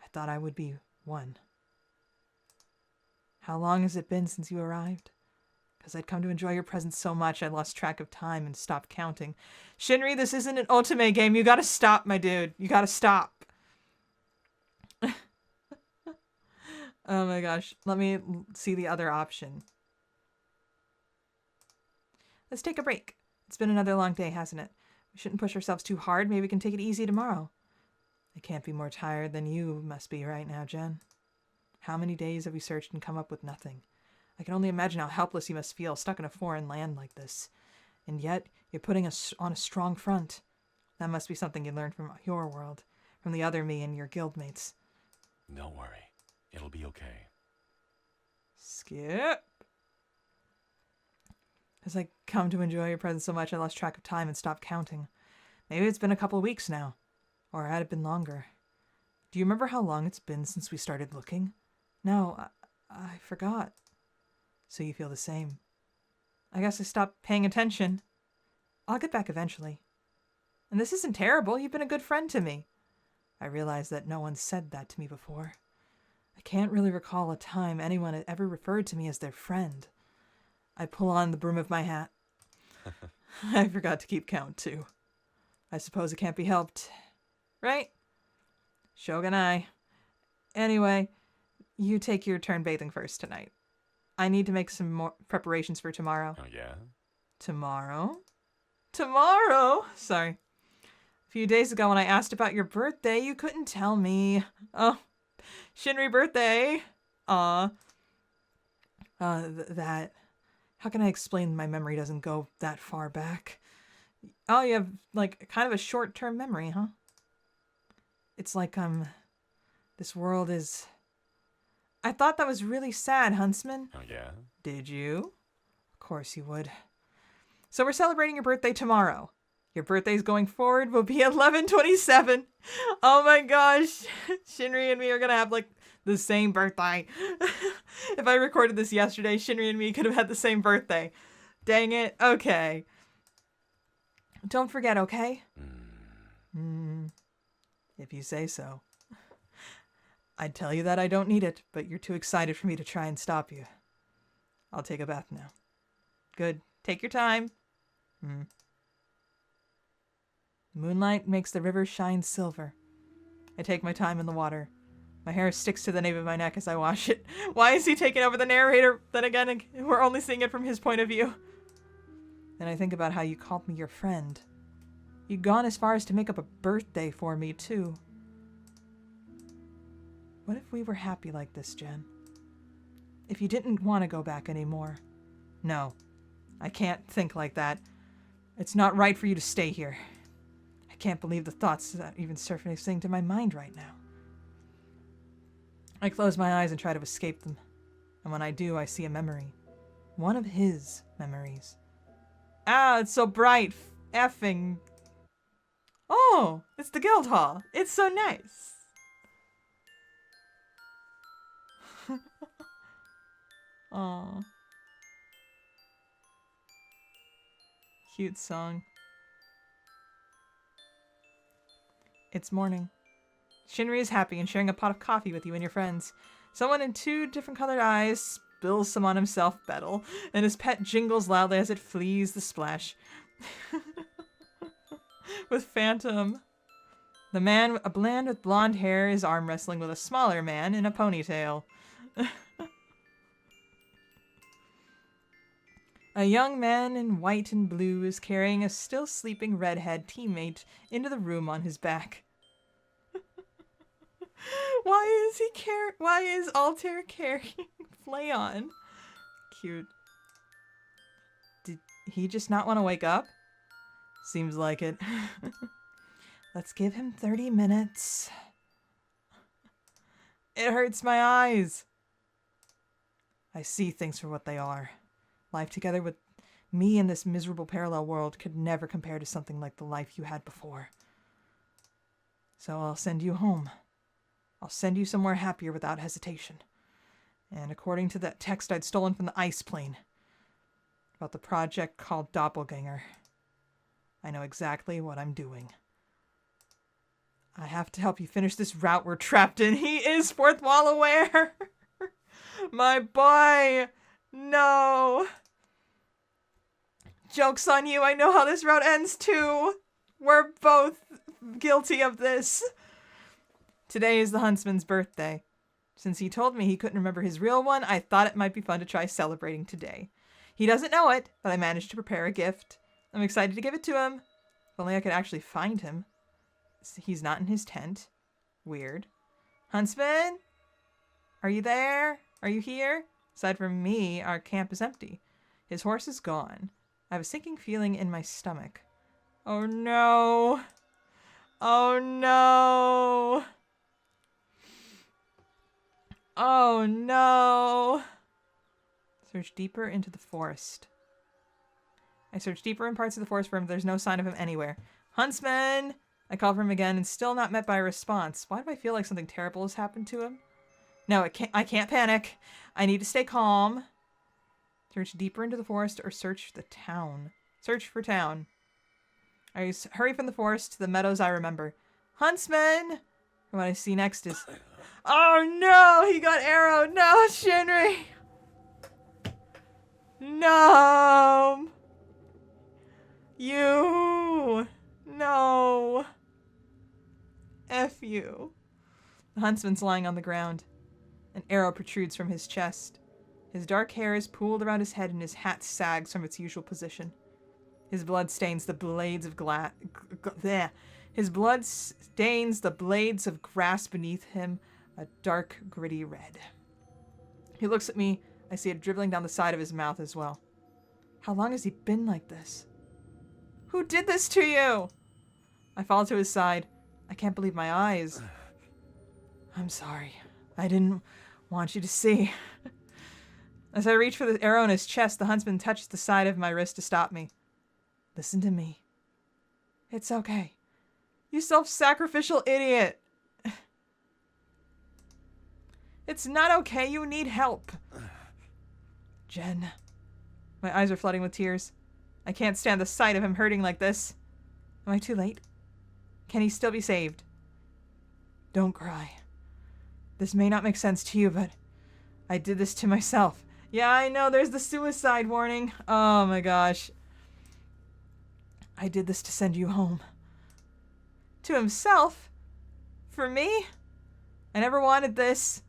I thought I would be one. How long has it been since you arrived? Because I'd come to enjoy your presence so much I lost track of time and stopped counting. Shinri, this isn't an ultimate game. You gotta stop, my dude. You gotta stop. Oh my gosh. Let me see the other option. Let's take a break. It's been another long day, hasn't it? We shouldn't push ourselves too hard. Maybe we can take it easy tomorrow. I can't be more tired than you must be right now, Jen. How many days have we searched and come up with nothing? I can only imagine how helpless you must feel stuck in a foreign land like this. And yet, you're putting us on a strong front. That must be something you learned from your world, from the other me and your guildmates. Don't worry. It'll be okay. Skip. As I come to enjoy your presence so much, I lost track of time and stopped counting. Maybe it's been a couple of weeks now. Or had it been longer? Do you remember how long it's been since we started looking? No, I forgot. So you feel the same. I guess I stopped paying attention. I'll get back eventually. And this isn't terrible. You've been a good friend to me. I realize that no one said that to me before. I can't really recall a time anyone had ever referred to me as their friend. I pull on the brim of my hat. I forgot to keep count, too. I suppose it can't be helped. Right? Shogunai. Anyway, you take your turn bathing first tonight. I need to make some more preparations for tomorrow. Oh, yeah? Tomorrow? Tomorrow? Sorry. A few days ago when I asked about your birthday, you couldn't tell me. Oh, Shinri birthday. That. How can I explain my memory doesn't go that far back? Oh, you have, like, kind of a short-term memory, huh? It's like, this world is... I thought that was really sad, Huntsman. Oh, yeah? Did you? Of course you would. So we're celebrating your birthday tomorrow. Your birthdays going forward will be 11/27. Oh my gosh. Shinri and me are gonna have, like, the same birthday. If I recorded this yesterday, Shinri and me could have had the same birthday. Dang it. Okay. Don't forget, okay? If you say so. I'd tell you that I don't need it, but you're too excited for me to try and stop you. I'll take a bath now. Good. Take your time. Moonlight makes the river shine silver. I take my time in the water. My hair sticks to the nape of my neck as I wash it. Why is he taking over the narrator? Then again, we're only seeing it from his point of view. Then I think about how you called me your friend. You'd gone as far as to make up a birthday for me, too. What if we were happy like this, Jen? if you didn't want to go back anymore. No, I can't think like that. It's not right for you to stay here. I can't believe the thoughts that even surfacing to my mind right now. I close my eyes and try to escape them. And when I do, I see a memory. One of his memories. Ah, it's so bright. Effing. Oh, it's the guild hall. It's so nice. Aw. Cute song. It's morning. Shinri is happy and sharing a pot of coffee with you and your friends. Someone in 2 different colored eyes spills some on himself, Bettle, and his pet jingles loudly as it flees the splash. With Phantom. The man, a bland with blonde hair, is arm wrestling with a smaller man in a ponytail. A young man in white and blue is carrying a still sleeping redhead teammate into the room on his back. Why is Altair carrying Flayon? Cute. Did he just not want to wake up? Seems like it. Let's give him 30 minutes. It hurts my eyes. I see things for what they are. Life together with me in this miserable parallel world could never compare to something like the life you had before. So I'll send you home. I'll send you somewhere happier without hesitation. And according to that text I'd stolen from the ice plane about the project called Doppelgänger, I know exactly what I'm doing. I have to help you finish this route we're trapped in. He is fourth wall aware. My boy. No. Joke's on you. I know how this route ends too. We're both guilty of this. Today is the Huntsman's birthday. Since he told me he couldn't remember his real one, I thought it might be fun to try celebrating today. He doesn't know it, but I managed to prepare a gift. I'm excited to give it to him. If only I could actually find him. He's not in his tent. Weird. Huntsman? Are you there? Are you here? Aside from me, our camp is empty. His horse is gone. I have a sinking feeling in my stomach. Oh no. Oh no. Oh no. Search deeper into the forest. I search deeper in parts of the forest for him, but there's no sign of him anywhere. Huntsman! I call for him again and still not met by a response. Why do I feel like something terrible has happened to him? No, I can't panic. I need to stay calm. Search deeper into the forest or search the town. Search for town. I hurry from the forest to the meadows I remember. Huntsman! And what I see next is... Oh no! He got arrowed! No, Shinri! No! You! No! F you. The huntsman's lying on the ground. An arrow protrudes from his chest. His dark hair is pooled around his head and his hat sags from its usual position. His blood stains the blades of His blood stains the blades of grass beneath him a dark, gritty red. He looks at me. I see it dribbling down the side of his mouth as well. How long has he been like this? Who did this to you? I fall to his side. I can't believe my eyes. I'm sorry. I didn't want you to see. As I reach for the arrow in his chest, the huntsman touches the side of my wrist to stop me. Listen to me. It's okay. You self-sacrificial idiot. It's not okay. You need help. Jen. My eyes are flooding with tears. I can't stand the sight of him hurting like this. Am I too late? Can he still be saved? Don't cry. This may not make sense to you, but I did this to myself. Yeah, I know. There's the suicide warning. Oh my gosh. I did this to send you home. To himself? For me? I never wanted this.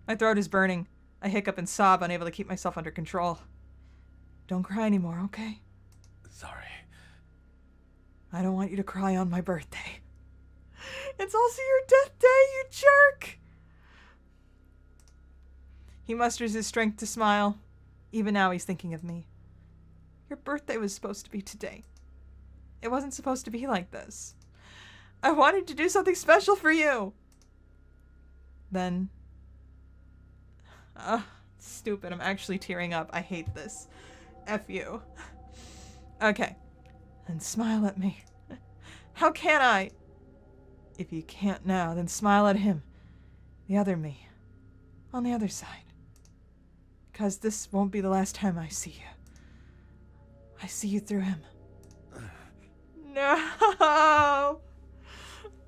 My throat is burning. I hiccup and sob, unable to keep myself under control. Don't cry anymore, okay? Sorry. I don't want you to cry on my birthday. It's also your death day, you jerk! He musters his strength to smile. Even now he's thinking of me. Your birthday was supposed to be today. It wasn't supposed to be like this. I wanted to do something special for you. Then... stupid. I'm actually tearing up. I hate this. F you. Okay. Then smile at me. How can I? If you can't now, then smile at him. The other me. On the other side. Because this won't be the last time I see you. I see you through him. No!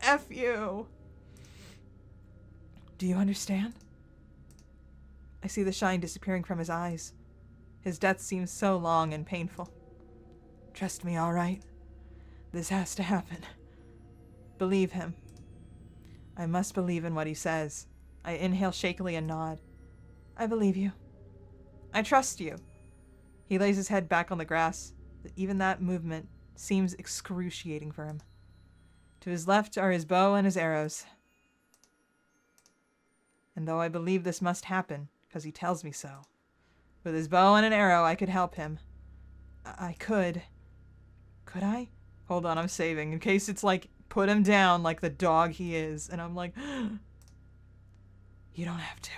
F you. Do you understand? I see the shine disappearing from his eyes. His death seems so long and painful. Trust me, all right? This has to happen. Believe him. I must believe in what he says. I inhale shakily and nod. I believe you. I trust you. He lays his head back on the grass. Even that movement seems excruciating for him. To his left are his bow and his arrows. And though I believe this must happen, because he tells me so, with his bow and an arrow I could help him. I could. Could I? Hold on, I'm saving, in case it's like, put him down like the dog he is. And I'm like, you don't have to.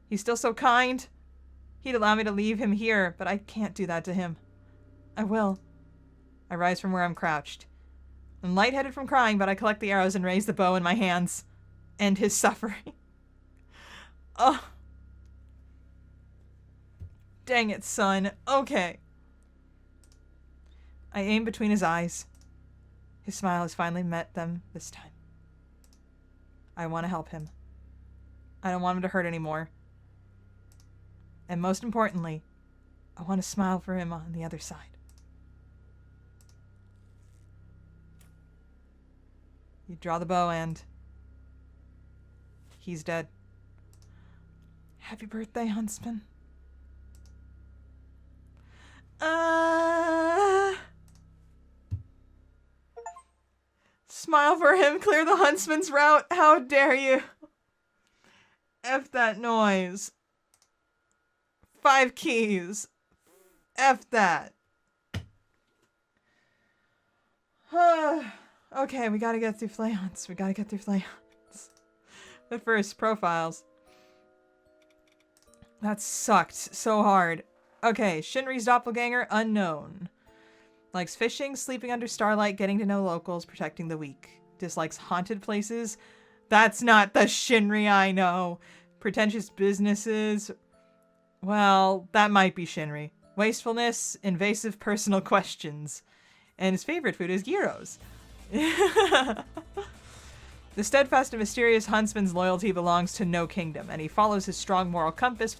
He's still so kind. He'd allow me to leave him here, but I can't do that to him. I will. I rise from where I'm crouched. I'm lightheaded from crying, but I collect the arrows and raise the bow in my hands. End his suffering. Oh. Dang it, son. Okay. I aim between his eyes. His smile has finally met them this time. I want to help him. I don't want him to hurt anymore. And most importantly, I want to smile for him on the other side. You draw the bow and... he's dead. Happy birthday, Huntsman. Smile for him, clear the Huntsman's route. How dare you? F that noise. 5 keys. F that. Okay, we gotta get through Flayons. We gotta get through Flayons. But first, profiles. That sucked so hard. Okay, Shinri's doppelganger, unknown. Likes fishing, sleeping under starlight, getting to know locals, protecting the weak. Dislikes haunted places. That's not the Shinri I know. Pretentious businesses. Well, that might be Shinri. Wastefulness, invasive personal questions. And his favorite food is gyros. The steadfast and mysterious Huntsman's loyalty belongs to no kingdom, and he follows his strong moral compass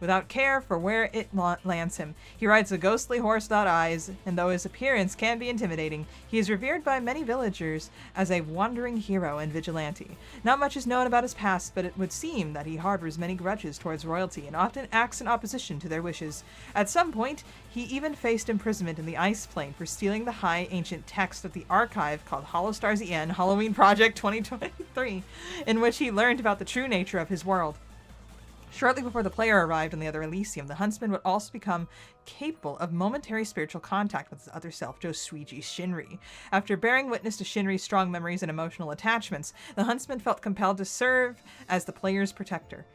without care for where it lands him. He rides a ghostly horse without eyes, and though his appearance can be intimidating, he is revered by many villagers as a wandering hero and vigilante. Not much is known about his past, but it would seem that he harbors many grudges towards royalty and often acts in opposition to their wishes. At some point, he even faced imprisonment in the Ice Plane for stealing the high ancient text of the archive called HOLOSTARS EN Halloween Project 2023, in which he learned about the true nature of his world. Shortly before the player arrived on the other Elysium, the Huntsman would also become capable of momentary spiritual contact with his other self, Josuiji Shinri. After bearing witness to Shinri's strong memories and emotional attachments, the Huntsman felt compelled to serve as the player's protector.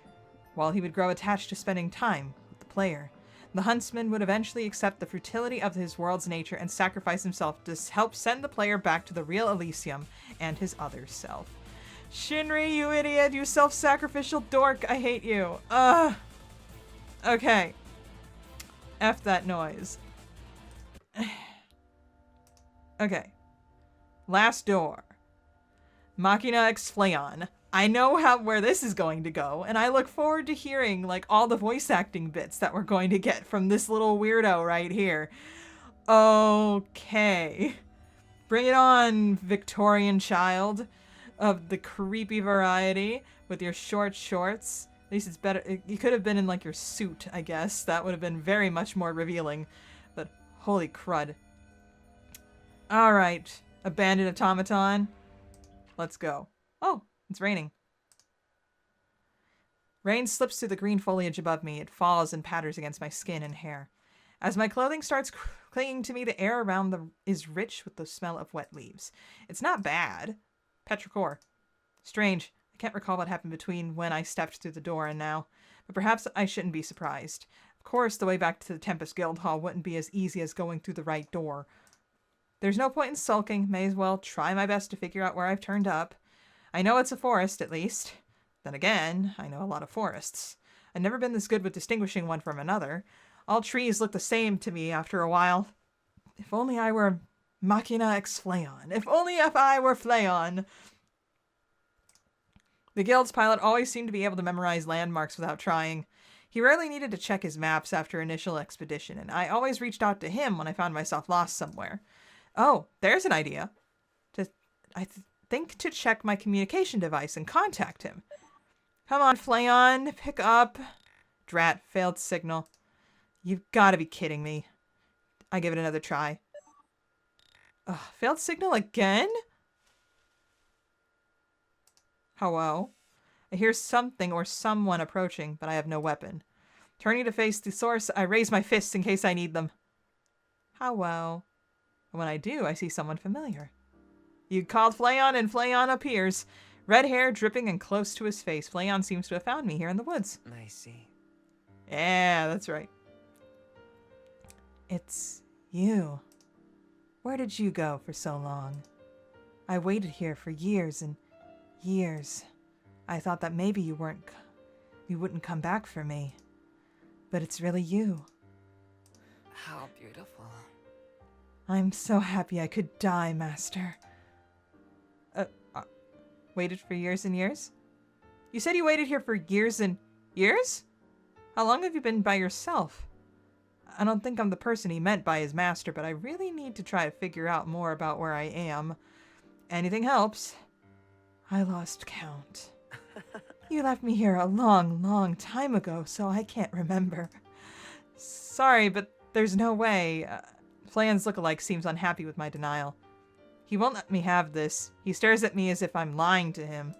While he would grow attached to spending time with the player, the Huntsman would eventually accept the futility of his world's nature and sacrifice himself to help send the player back to the real Elysium and his other self. Shinri, you idiot, you self-sacrificial dork, I hate you. Okay. F that noise. Okay. Last door. Machina x Flayon. I know where this is going to go, and I look forward to hearing, like, all the voice acting bits that we're going to get from this little weirdo right here. Okay. Bring it on, Victorian child. Of the creepy variety with your short shorts. At least it's better. You could have been in like your suit, I guess. That would have been very much more revealing. But holy crud. Alright. Abandoned automaton. Let's go. Oh, it's raining. Rain slips through the green foliage above me. It falls and patters against my skin and hair. As my clothing starts clinging to me, the air around is rich with the smell of wet leaves. It's not bad. Petrichor. Strange. I can't recall what happened between when I stepped through the door and now, but perhaps I shouldn't be surprised. Of course, the way back to the Tempus Guild Hall wouldn't be as easy as going through the right door. There's no point in sulking. May as well try my best to figure out where I've turned up. I know it's a forest, at least. Then again, I know a lot of forests. I've never been this good with distinguishing one from another. All trees look the same to me after a while. If only I were Machina ex Flayon. If I were Flayon. The guild's pilot always seemed to be able to memorize landmarks without trying. He rarely needed to check his maps after initial expedition, and I always reached out to him when I found myself lost somewhere. Oh, there's an idea. I think to check my communication device and contact him. Come on, Flayon, pick up. Drat, failed signal. You've got to be kidding me. I give it another try. Ugh, failed signal again? Hello? I hear something or someone approaching, but I have no weapon. Turning to face the source, I raise my fists in case I need them. Hello? And when I do, I see someone familiar. You called Flayon, and Flayon appears. Red hair dripping and close to his face. Flayon seems to have found me here in the woods. I see. Yeah, that's right. It's you. Where did you go for so long? I waited here for years and years. I thought that maybe you wouldn't come back for me. But it's really you. How beautiful. I'm so happy I could die, Master. Waited for years and years? You said you waited here for years and years? How long have you been by yourself? I don't think I'm the person he meant by his master, but I really need to try to figure out more about where I am. Anything helps. I lost count. You left me here a long, long time ago, so I can't remember. Sorry, but there's no way. Flayon's lookalike seems unhappy with my denial. He won't let me have this. He stares at me as if I'm lying to him.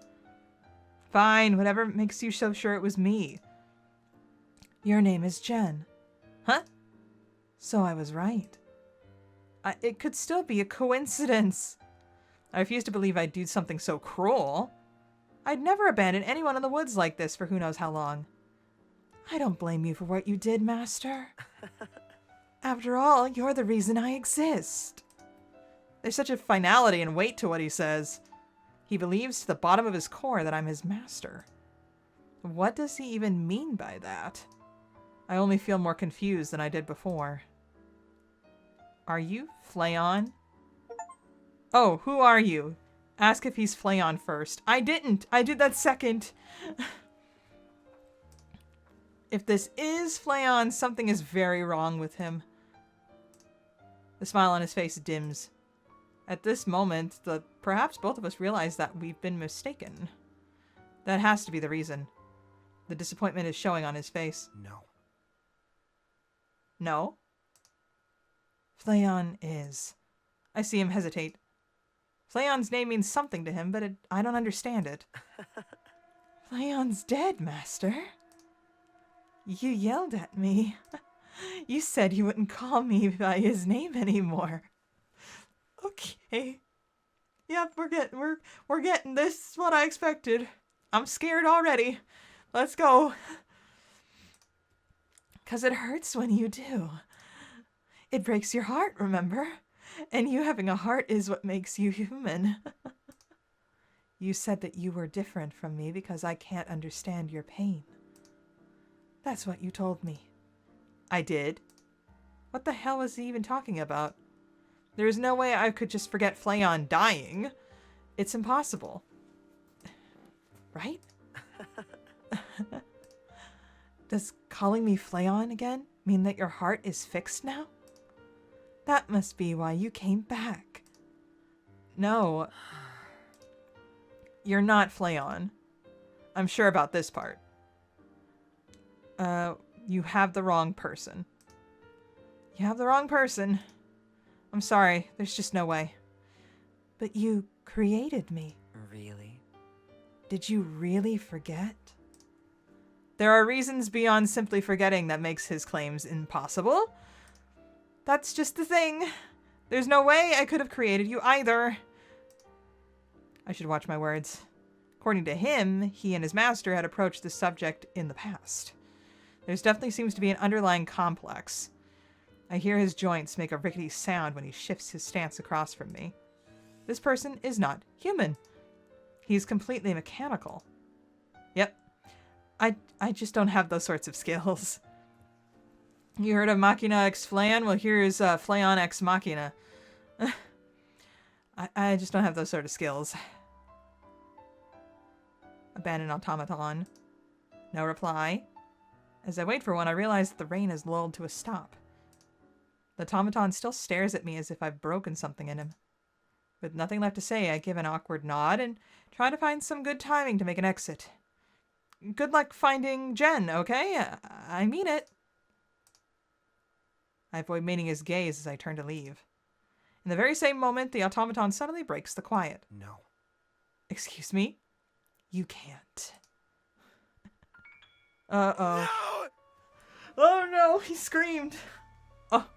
Fine, whatever makes you so sure it was me. Your name is Jen. Huh? So I was right. It could still be a coincidence. I refuse to believe I'd do something so cruel. I'd never abandon anyone in the woods like this for who knows how long. I don't blame you for what you did, Master. After all, you're the reason I exist. There's such a finality and weight to what he says. He believes to the bottom of his core that I'm his master. What does he even mean by that? I only feel more confused than I did before. Are you Flayon? Oh, who are you? Ask if he's Flayon first. I didn't. I did that second. If this is Flayon, something is very wrong with him. The smile on his face dims. At this moment, perhaps both of us realize that we've been mistaken. That has to be the reason. The disappointment is showing on his face. No. No? Flayon is. I see him hesitate. Flayon's name means something to him, but I don't understand it. Flayon's dead, Master. You yelled at me. You said you wouldn't call me by his name anymore. Okay. Yep, we're getting this. This is what I expected. I'm scared already. Let's go. 'Cause it hurts when you do. It breaks your heart, remember? And you having a heart is what makes you human. You said that you were different from me because I can't understand your pain. That's what you told me. I did? What the hell was he even talking about? There is no way I could just forget Flayon dying. It's impossible. Right? Does calling me Flayon again mean that your heart is fixed now? That must be why you came back. No. You're not Flayon. I'm sure about this part. You have the wrong person. You have the wrong person. I'm sorry, there's just no way. But you created me. Really? Did you really forget? There are reasons beyond simply forgetting that makes his claims impossible. That's just the thing. There's no way I could have created you either. I should watch my words. According to him, he and his master had approached this subject in the past. There's definitely seems to be an underlying complex. I hear his joints make a rickety sound when he shifts his stance across from me. This person is not human. He's completely mechanical. Yep. I just don't have those sorts of skills. You heard of Machina x Flayon? Well, here's Flayon x Machina. I just don't have those sort of skills. Abandoned automaton. No reply. As I wait for one, I realize that the rain has lulled to a stop. The automaton still stares at me as if I've broken something in him. With nothing left to say, I give an awkward nod and try to find some good timing to make an exit. Good luck finding Jen, okay? I mean it. I avoid meeting his gaze as I turn to leave. In the very same moment, the automaton suddenly breaks the quiet. No. Excuse me? You can't. Uh-oh. No! Oh no, he screamed. Oh,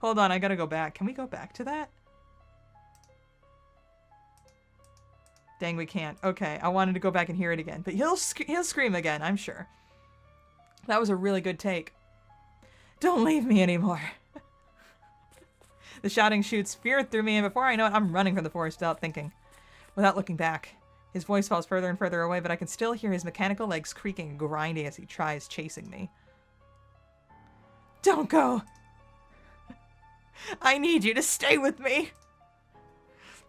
hold on, I gotta go back. Can we go back to that? Dang, we can't. Okay, I wanted to go back and hear it again. But he'll scream again, I'm sure. That was a really good take. Don't leave me anymore. The shouting shoots fear through me, and before I know it, I'm running from the forest without thinking. Without looking back. His voice falls further and further away, but I can still hear his mechanical legs creaking and grinding as he tries chasing me. Don't go! I need you to stay with me!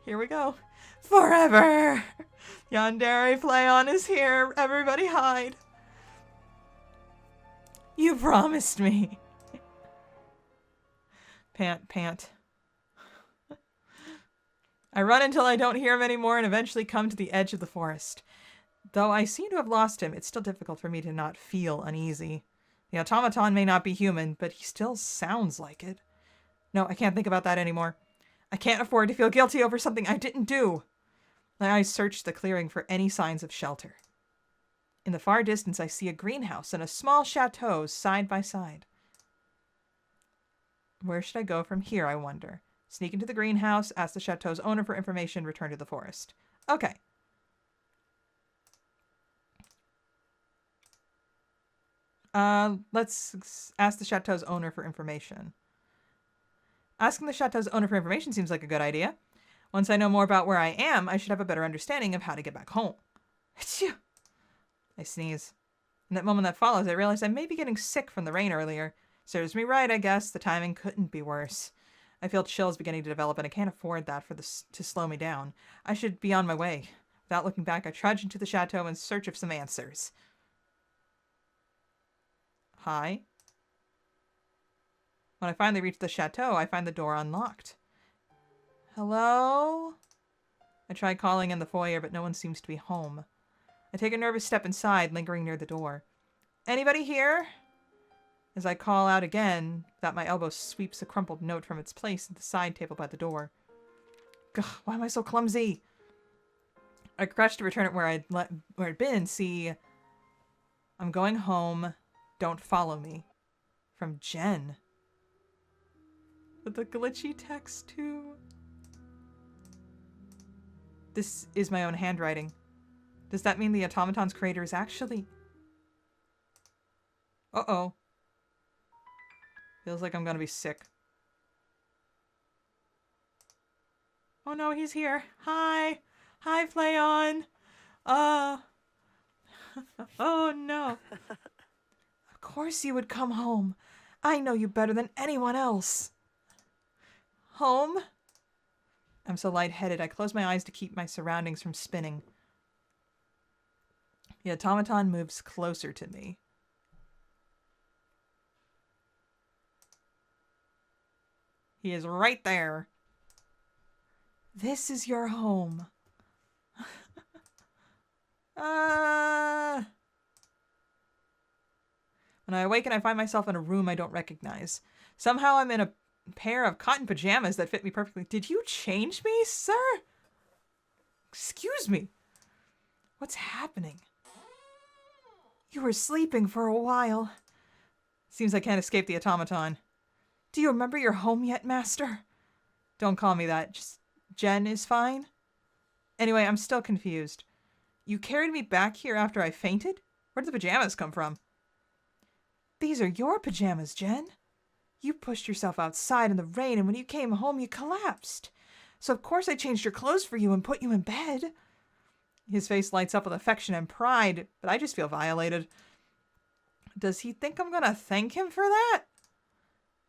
Here we go. Forever! Yandere Flayon is here. Everybody hide. You promised me. Pant, pant. I run until I don't hear him anymore and eventually come to the edge of the forest. Though I seem to have lost him, it's still difficult for me to not feel uneasy. The automaton may not be human, but he still sounds like it. No, I can't think about that anymore. I can't afford to feel guilty over something I didn't do. My eyes search the clearing for any signs of shelter. In the far distance, I see a greenhouse and a small chateau side by side. Where should I go from here, I wonder? Sneak into the greenhouse, ask the chateau's owner for information, return to the forest. Okay. Let's ask the chateau's owner for information. Asking the chateau's owner for information seems like a good idea. Once I know more about where I am, I should have a better understanding of how to get back home. Achoo! I sneeze. In that moment that follows, I realize I may be getting sick from the rain earlier. Serves me right, I guess. The timing couldn't be worse. I feel chills beginning to develop, and I can't afford that to slow me down. I should be on my way. Without looking back, I trudge into the chateau in search of some answers. Hi. When I finally reach the chateau, I find the door unlocked. Hello? I try calling in the foyer, but no one seems to be home. I take a nervous step inside, lingering near the door. Anybody here? As I call out again, that my elbow sweeps a crumpled note from its place at the side table by the door. Gah, why am I so clumsy? I crouch to return it where it'd been. See, I'm going home. Don't follow me. From Jen. With the glitchy text too. This is my own handwriting. Does that mean the automaton's creator is actually... Uh-oh. Feels like I'm gonna be sick. Oh no, he's here. Hi. Hi, Flayon. Oh no. Of course you would come home. I know you better than anyone else. Home? I'm so lightheaded, I close my eyes to keep my surroundings from spinning. The automaton moves closer to me. He is right there. This is your home. When I awaken, I find myself in a room I don't recognize. Somehow I'm in a pair of cotton pajamas that fit me perfectly. Did you change me, sir? Excuse me. What's happening? You were sleeping for a while. Seems I can't escape the automaton. Do you remember your home yet, Master? Don't call me that. Just Jen is fine. Anyway, I'm still confused. You carried me back here after I fainted? Where did the pajamas come from? These are your pajamas, Jen. You pushed yourself outside in the rain, and when you came home, you collapsed. So of course I changed your clothes for you and put you in bed. His face lights up with affection and pride, but I just feel violated. Does he think I'm gonna thank him for that?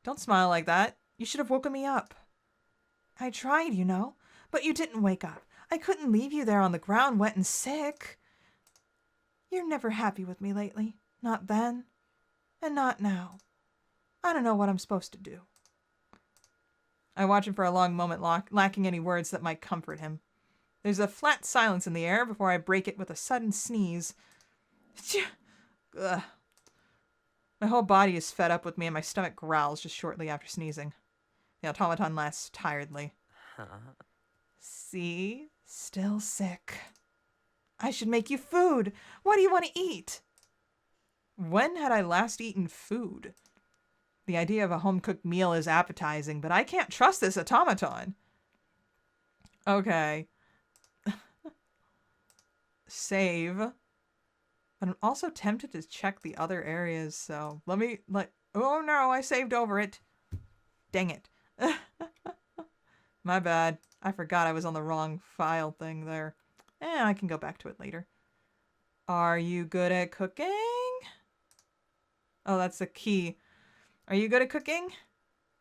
Don't smile like that. You should have woken me up. I tried, you know, but you didn't wake up. I couldn't leave you there on the ground wet and sick. You're never happy with me lately. Not then. And not now. I don't know what I'm supposed to do. I watch him for a long moment, lacking any words that might comfort him. There's a flat silence in the air before I break it with a sudden sneeze. Ugh. My whole body is fed up with me and my stomach growls just shortly after sneezing. The automaton laughs tiredly. See? Still sick. I should make you food. What do you want to eat? When had I last eaten food? The idea of a home-cooked meal is appetizing, but I can't trust this automaton. Okay. Save. But I'm also tempted to check the other areas, so let me, oh no, I saved over it. Dang it. My bad. I forgot I was on the wrong file thing there. I can go back to it later. Are you good at cooking? Oh, that's the key. Are you good at cooking?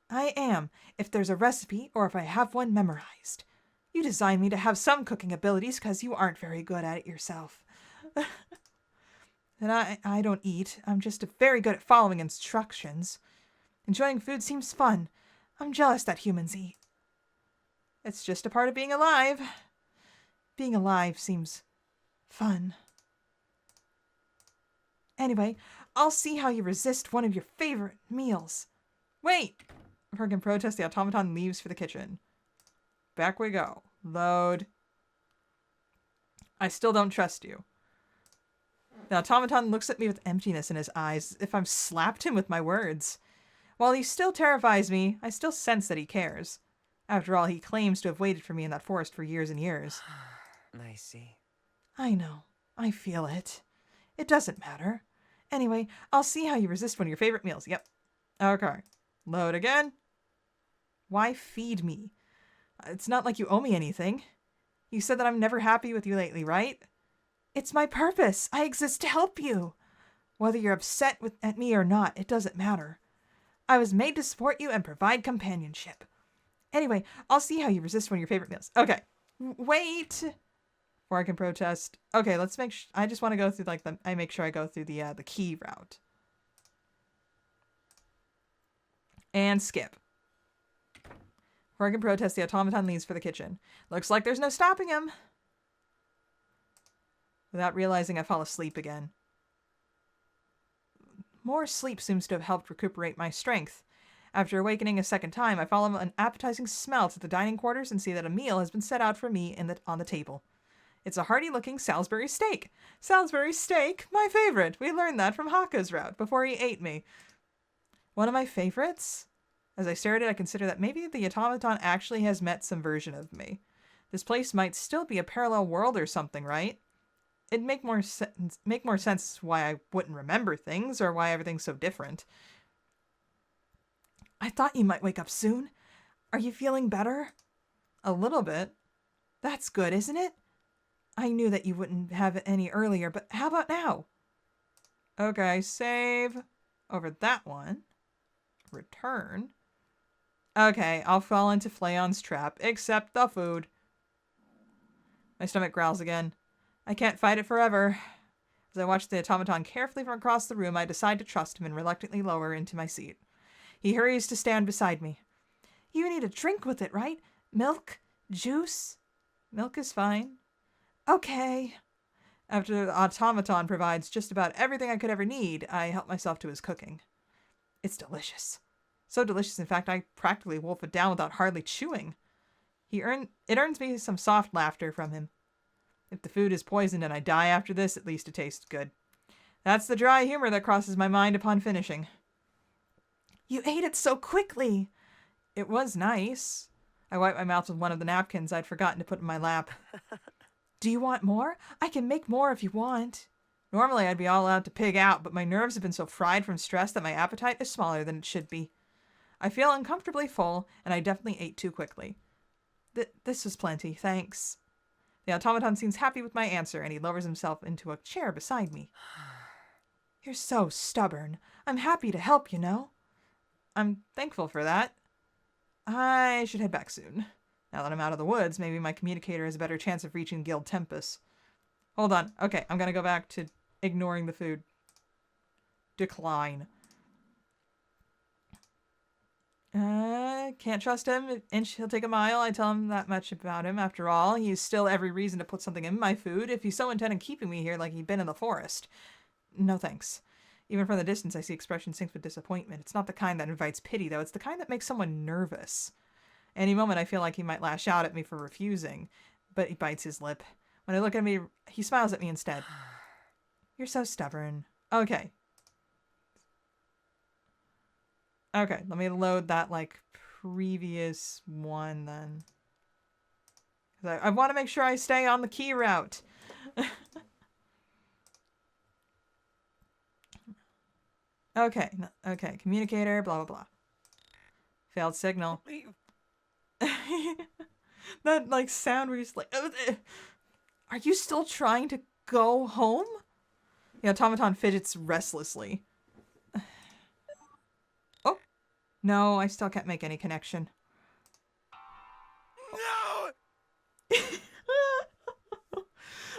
I am, if there's a recipe or if I have one memorized. You designed me to have some cooking abilities because you aren't very good at it yourself. And I don't eat. I'm just very good at following instructions. Enjoying food seems fun. I'm jealous that humans eat. It's just a part of being alive. Being alive seems fun. Anyway, I'll see how you resist one of your favorite meals. Wait! Before I can protest, the automaton leaves for the kitchen. Back we go. Load. I still don't trust you. The automaton looks at me with emptiness in his eyes, as if I've slapped him with my words. While he still terrifies me, I still sense that he cares. After all, he claims to have waited for me in that forest for years and years. I see. I know. I feel it. It doesn't matter. Anyway, I'll see how you resist one of your favorite meals. Yep. Okay. Load again. Why feed me? It's not like you owe me anything. You said that I'm never happy with you lately, right? It's my purpose. I exist to help you. Whether you're upset at me or not, it doesn't matter. I was made to support you and provide companionship. Anyway, I'll see how you resist one of your favorite meals. Okay. Wait. Before I can protest. Okay, let's make I just want to go through I make sure I go through the key route. And skip. Before I can protest, the automaton leaves for the kitchen. Looks like there's no stopping him. Without realizing, I fall asleep again. More sleep seems to have helped recuperate my strength. After awakening a second time, I follow an appetizing smell to the dining quarters and see that a meal has been set out for me on the table. It's a hearty-looking Salisbury steak. Salisbury steak? My favorite. We learned that from Hakka's route before he ate me. One of my favorites? As I stare at it, I consider that maybe the automaton actually has met some version of me. This place might still be a parallel world or something, right? It'd make more sense why I wouldn't remember things or why everything's so different. I thought you might wake up soon. Are you feeling better? A little bit. That's good, isn't it? I knew that you wouldn't have it any earlier, but how about now? Okay, save over that one. Return. Okay, I'll fall into Flayon's trap, except the food. My stomach growls again. I can't fight it forever. As I watch the automaton carefully from across the room, I decide to trust him and reluctantly lower into my seat. He hurries to stand beside me. You need a drink with it, right? Milk? Juice? Milk is fine. Okay. After the automaton provides just about everything I could ever need, I help myself to his cooking. It's delicious. So delicious, in fact, I practically wolf it down without hardly chewing. It earns me some soft laughter from him. If the food is poisoned and I die after this, at least it tastes good. That's the dry humor that crosses my mind upon finishing. You ate it so quickly. It was nice. I wiped my mouth with one of the napkins I'd forgotten to put in my lap. Do you want more? I can make more if you want. Normally I'd be all out to pig out, but my nerves have been so fried from stress that my appetite is smaller than it should be. I feel uncomfortably full, and I definitely ate too quickly. This was plenty, thanks. The automaton seems happy with my answer, and he lowers himself into a chair beside me. You're so stubborn. I'm happy to help, you know. I'm thankful for that. I should head back soon. Now that I'm out of the woods, maybe my communicator has a better chance of reaching Guild Tempus. Hold on. Okay, I'm gonna go back to ignoring the food. Decline. Can't trust him. Inch, he'll take a mile. I tell him that much about him. After all, he's still every reason to put something in my food if he's so intent on keeping me here like he'd been in the forest. No thanks. Even from the distance, I see expression synced with disappointment. It's not the kind that invites pity, though. It's the kind that makes someone nervous. Any moment, I feel like he might lash out at me for refusing, but he bites his lip. When I look at me, he smiles at me instead. You're so stubborn. Okay. Okay, let me load that, like, previous one, then. I want to make sure I stay on the key route. Okay, okay, communicator, blah, blah, blah. Failed signal. That, like, sound where he's like, are you still trying to go home? The automaton fidgets restlessly. Oh, no, I still can't make any connection. No!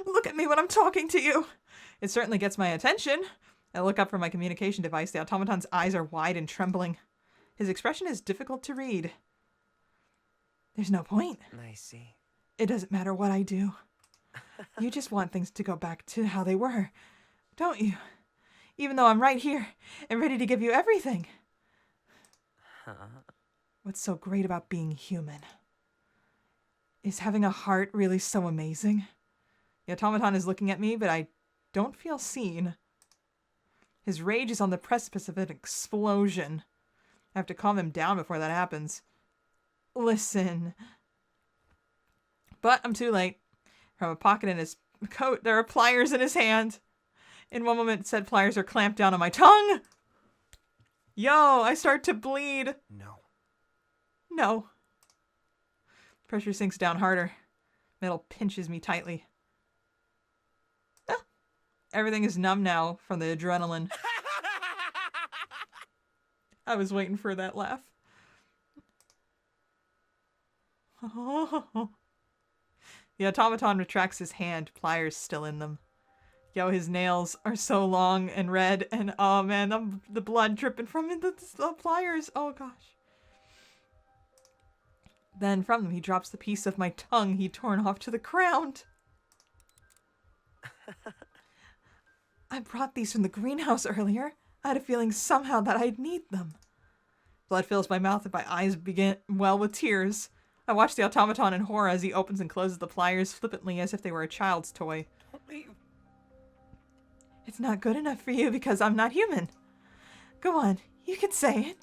Look at me when I'm talking to you. It certainly gets my attention. I look up from my communication device. The automaton's eyes are wide and trembling. His expression is difficult to read. There's no point. I see. It doesn't matter what I do. You just want things to go back to how they were, don't you? Even though I'm right here and ready to give you everything. Huh? What's so great about being human? Is having a heart really so amazing? The automaton is looking at me, but I don't feel seen. His rage is on the precipice of an explosion. I have to calm him down before that happens. Listen. But I'm too late. From a pocket in his coat, there are pliers in his hand. In one moment, said pliers are clamped down on my tongue. Yo, I start to bleed. No. No. Pressure sinks down harder. Metal pinches me tightly. Everything is numb now from the adrenaline. I was waiting for that laugh. The automaton retracts his hand, pliers still in them. Yo, his nails are so long and red, and oh man, the blood dripping from the pliers. Oh gosh. Then from them he drops the piece of my tongue he'd torn off to the ground. I brought these from the greenhouse earlier. I had a feeling somehow that I'd need them. Blood fills my mouth and my eyes begin well with tears. I watch the automaton in horror as he opens and closes the pliers flippantly as if they were a child's toy. Don't leave. It's not good enough for you because I'm not human. Go on, you can say it.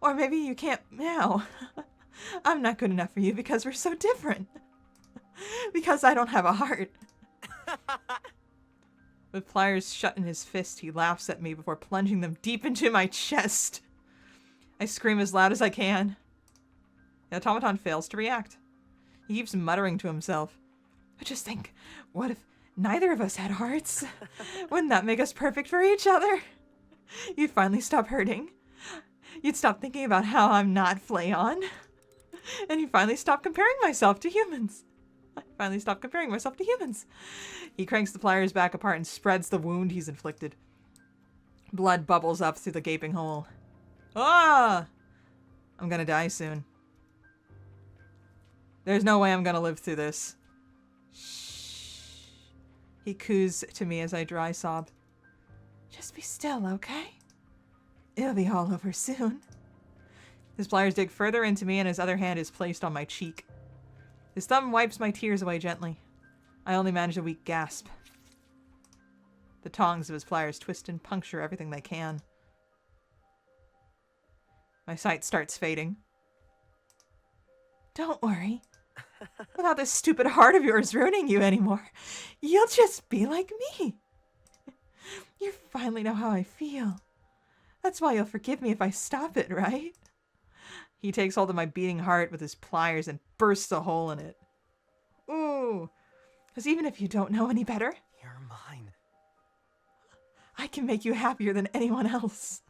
Or maybe you can't now. I'm not good enough for you because we're so different. Because I don't have a heart. With pliers shut in his fist, he laughs at me before plunging them deep into my chest. I scream as loud as I can. The automaton fails to react. He keeps muttering to himself. But just think, what if neither of us had hearts? Wouldn't that make us perfect for each other? You'd finally stop hurting. You'd stop thinking about how I'm not Flayon. And you'd finally stop comparing myself to humans. I finally stopped comparing myself to humans. He cranks the pliers back apart and spreads the wound he's inflicted. Blood bubbles up through the gaping hole. Ah! I'm gonna die soon. There's no way I'm gonna live through this. Shh. He coos to me as I dry sob. Just be still, okay? It'll be all over soon. His pliers dig further into me and his other hand is placed on my cheek. His thumb wipes my tears away gently. I only manage a weak gasp. The tongs of his pliers twist and puncture everything they can. My sight starts fading. Don't worry. Without this stupid heart of yours ruining you anymore, you'll just be like me. You finally know how I feel. That's why you'll forgive me if I stop it, right? He takes hold of my beating heart with his pliers and bursts a hole in it. Ooh. Because even if you don't know any better, You're mine. I can make you happier than anyone else.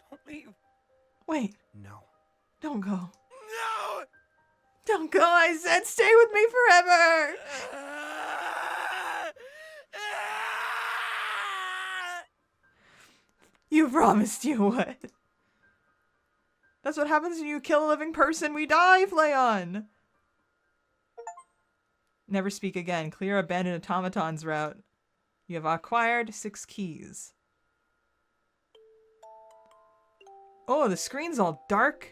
Don't leave. Wait, No. don't go. No! Don't go, I said. Stay with me forever. You promised you would. That's what happens when you kill a living person. We die, Flayon. Never speak again. Clear abandoned automatons route. You have acquired 6 keys. Oh, the screen's all dark.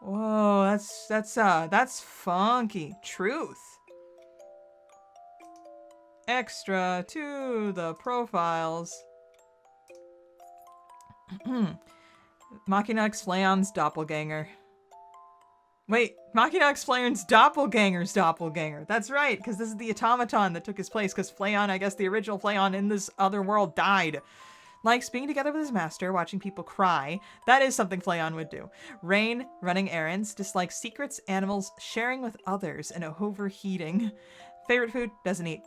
Whoa, that's funky. Truth. Extra to the profiles. Machina X Flayon's doppelganger. Wait, Machina X Flayon's doppelganger's doppelganger. That's right, because this is the automaton that took his place, because Flayon, I guess the original Flayon in this other world, died. Likes being together with his master, watching people cry. That is something Flayon would do. Rain, running errands, dislikes secrets, animals, sharing with others, and overheating. Favorite food, doesn't eat.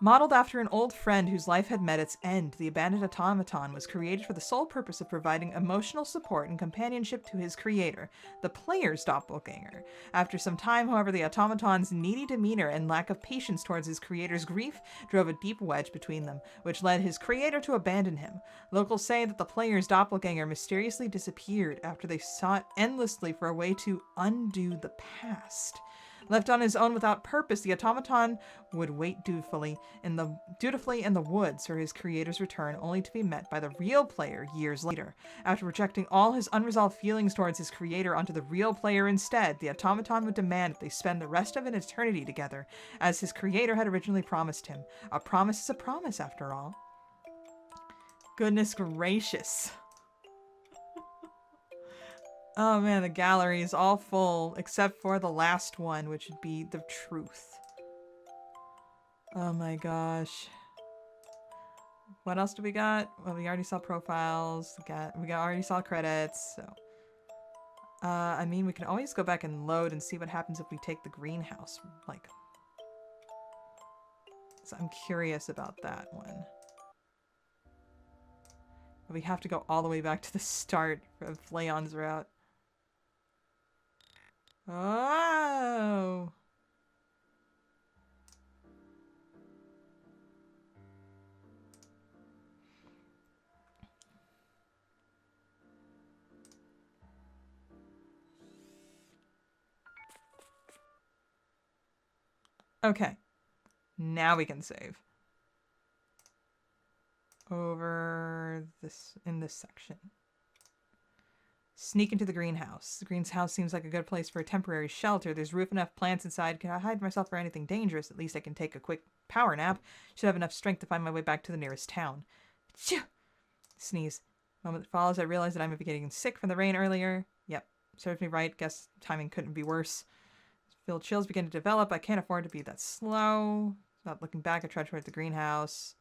Modeled after an old friend whose life had met its end, the abandoned automaton was created for the sole purpose of providing emotional support and companionship to his creator, the player's doppelganger. After some time, however, the automaton's needy demeanor and lack of patience towards his creator's grief drove a deep wedge between them, which led his creator to abandon him. Locals say that the player's doppelganger mysteriously disappeared after they sought endlessly for a way to undo the past. Left on his own without purpose, the automaton would wait dutifully in the woods for his creator's return, only to be met by the real player years later. After projecting all his unresolved feelings towards his creator onto the real player instead, the automaton would demand that they spend the rest of an eternity together, as his creator had originally promised him. A promise is a promise, after all. Goodness gracious. Oh man, the gallery is all full, except for the last one, which would be the truth. Oh my gosh. What else do we got? Well, we already saw profiles. We already saw credits, so. I mean, we can always go back and load and see what happens if we take the greenhouse, like. So I'm curious about that one. We have to go all the way back to the start of Flayon's route. Oh! Okay. Now we can save. Over this, in this section. Sneak into the greenhouse. The greenhouse seems like a good place for a temporary shelter. There's roof, enough plants inside. Can I hide myself for anything dangerous? At least I can take a quick power nap. Should have enough strength to find my way back to the nearest town. Achoo! Sneeze. Moment that follows, I realize that I might be getting sick from the rain earlier. Yep, serves me right. Guess timing couldn't be worse. Feel chills begin to develop. I can't afford to be that slow. Not looking back, I trudge toward the greenhouse.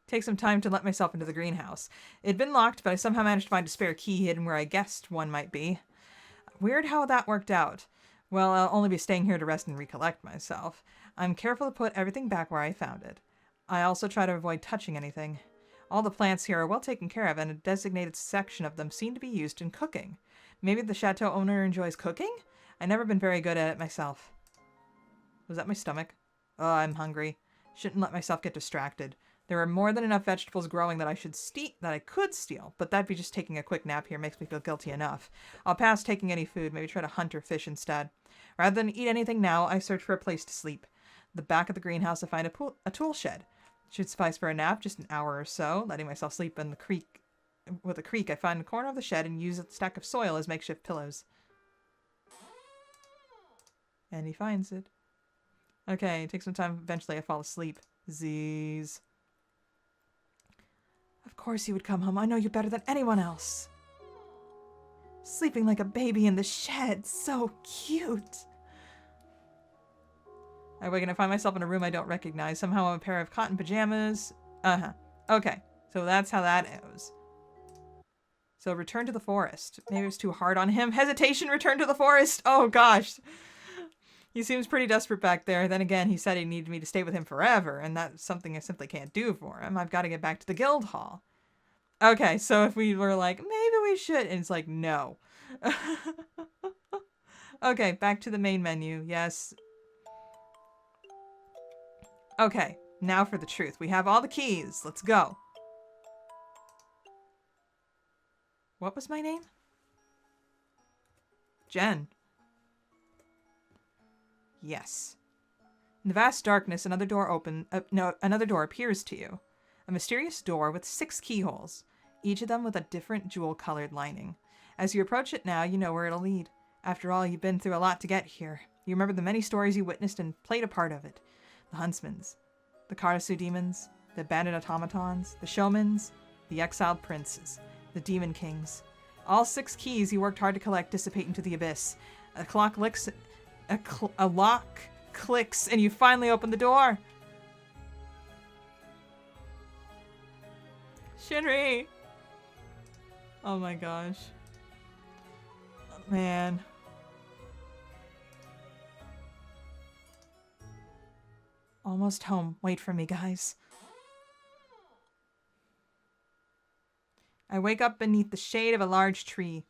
Take some time to let myself into the greenhouse. It had been locked, but I somehow managed to find a spare key hidden where I guessed one might be. Weird how that worked out. Well, I'll only be staying here to rest and recollect myself. I'm careful to put everything back where I found it. I also try to avoid touching anything. All the plants here are well taken care of, and a designated section of them seem to be used in cooking. Maybe the chateau owner enjoys cooking? I've never been very good at it myself. Was that my stomach? Oh, I'm hungry. Shouldn't let myself get distracted. There are more than enough vegetables growing that I could steal, but that'd be just taking a quick nap here makes me feel guilty enough. I'll pass taking any food, maybe try to hunt or fish instead. Rather than eat anything now, I search for a place to sleep. The back of the greenhouse, I find a tool shed. Should suffice for a nap, just an hour or so, letting myself sleep in the creek. With a creek, I find the corner of the shed and use a stack of soil as makeshift pillows. And he finds it. Okay, it takes some time. Eventually I fall asleep. Z's. Of course you would come home. I know you better than anyone else. Sleeping like a baby in the shed. So cute. I wake and I find myself in a room I don't recognize. Somehow I'm a pair of cotton pajamas. Okay, so that's how that goes. So return to the forest. Maybe it was too hard on him. Hesitation, return to the forest. Oh gosh. He seems pretty desperate back there. Then again, he said he needed me to stay with him forever, and that's something I simply can't do for him. I've got to get back to the guild hall. Okay, so if we were like, maybe we should, and it's like, no. Okay, back to the main menu. Yes. Okay, now for the truth. We have all the keys. Let's go. What was my name? Jen. Yes. In the vast darkness, another door appears to you. A mysterious door with 6 keyholes, each of them with a different jewel-colored lining. As you approach it now, you know where it'll lead. After all, you've been through a lot to get here. You remember the many stories you witnessed and played a part of it. The Huntsmans, the Karasu demons, the abandoned automatons, the Showmans, the exiled princes, the demon kings. All 6 keys you worked hard to collect dissipate into the abyss. A lock clicks and you finally open the door. Shinri! Oh my gosh. Oh, man. Almost home. Wait for me, guys. I wake up beneath the shade of a large tree.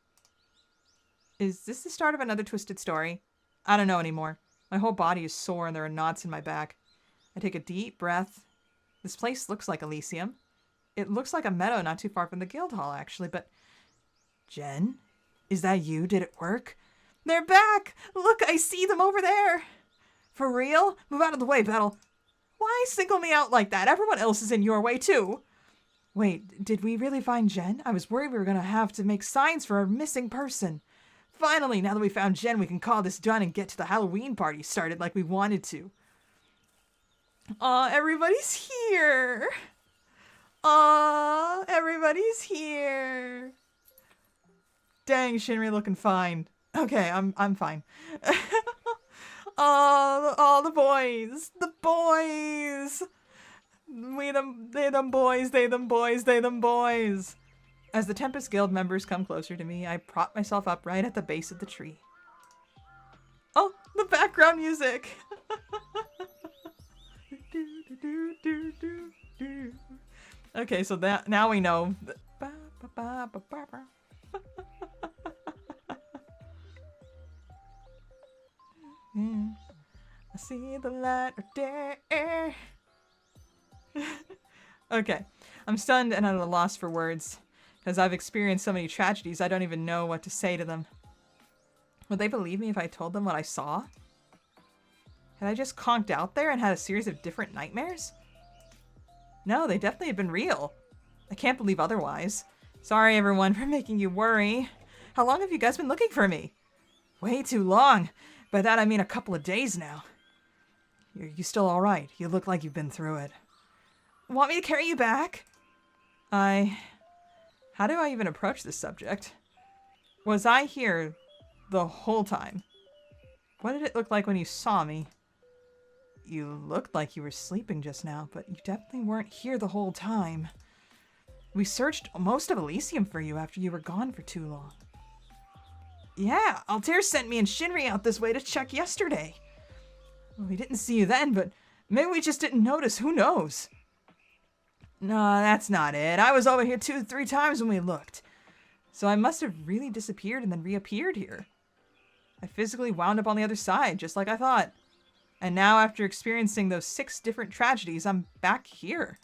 Is this the start of another twisted story? I don't know anymore. My whole body is sore and there are knots in my back. I take a deep breath. This place looks like Elysium. It looks like a meadow not too far from the guild hall, actually, but... Jen? Is that you? Did it work? They're back! Look, I see them over there! For real? Move out of the way, Bettel. Why single me out like that? Everyone else is in your way, too. Wait, did we really find Jen? I was worried we were going to have to make signs for a missing person. Finally, now that we found Jen, we can call this done and get to the Halloween party started like we wanted to. Aw, everybody's here. Aw, everybody's here. Dang, Shinri looking fine. Okay, I'm fine. All the boys. The boys. They them boys, they them boys, they them boys. As the Tempus Guild members come closer to me, I prop myself up right at the base of the tree. Oh, the background music! Okay, so that now we know. I see the light of day. Okay, I'm stunned and at a loss for words. Because I've experienced so many tragedies, I don't even know what to say to them. Would they believe me if I told them what I saw? Had I just conked out there and had a series of different nightmares? No, they definitely have been real. I can't believe otherwise. Sorry, everyone, for making you worry. How long have you guys been looking for me? Way too long. By that I mean a couple of days now. You still alright? You look like you've been through it. Want me to carry you back? How do I even approach this subject? Was I here the whole time? What did it look like when you saw me? You looked like you were sleeping just now, but you definitely weren't here the whole time. We searched most of Elysium for you after you were gone for too long. Yeah, Altair sent me and Shinri out this way to check yesterday. Well, we didn't see you then, but maybe we just didn't notice. Who knows? No, that's not it. I was over here 2-3 times when we looked. So I must have really disappeared and then reappeared here. I physically wound up on the other side, just like I thought. And now, after experiencing those 6 different tragedies, I'm back here.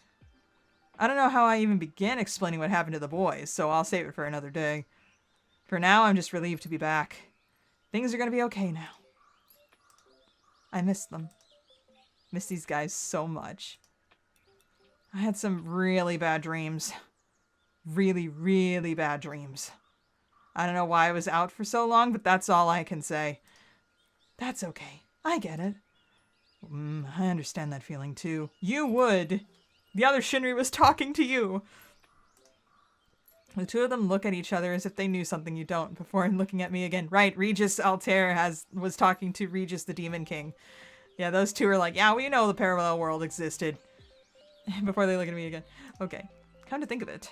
I don't know how I even begin explaining what happened to the boys, so I'll save it for another day. For now, I'm just relieved to be back. Things are gonna be okay now. I miss them. Miss these guys so much. I had some really bad dreams. Really, really bad dreams. I don't know why I was out for so long, but that's all I can say. That's okay. I get it. I understand that feeling too. You would. The other Shinri was talking to you. The two of them look at each other as if they knew something you don't before looking at me again. Right, Regis Altair was talking to Regis the Demon King. Yeah, those two are like, yeah, we know the parallel world existed. Before they look at me again. Okay, come to think of it.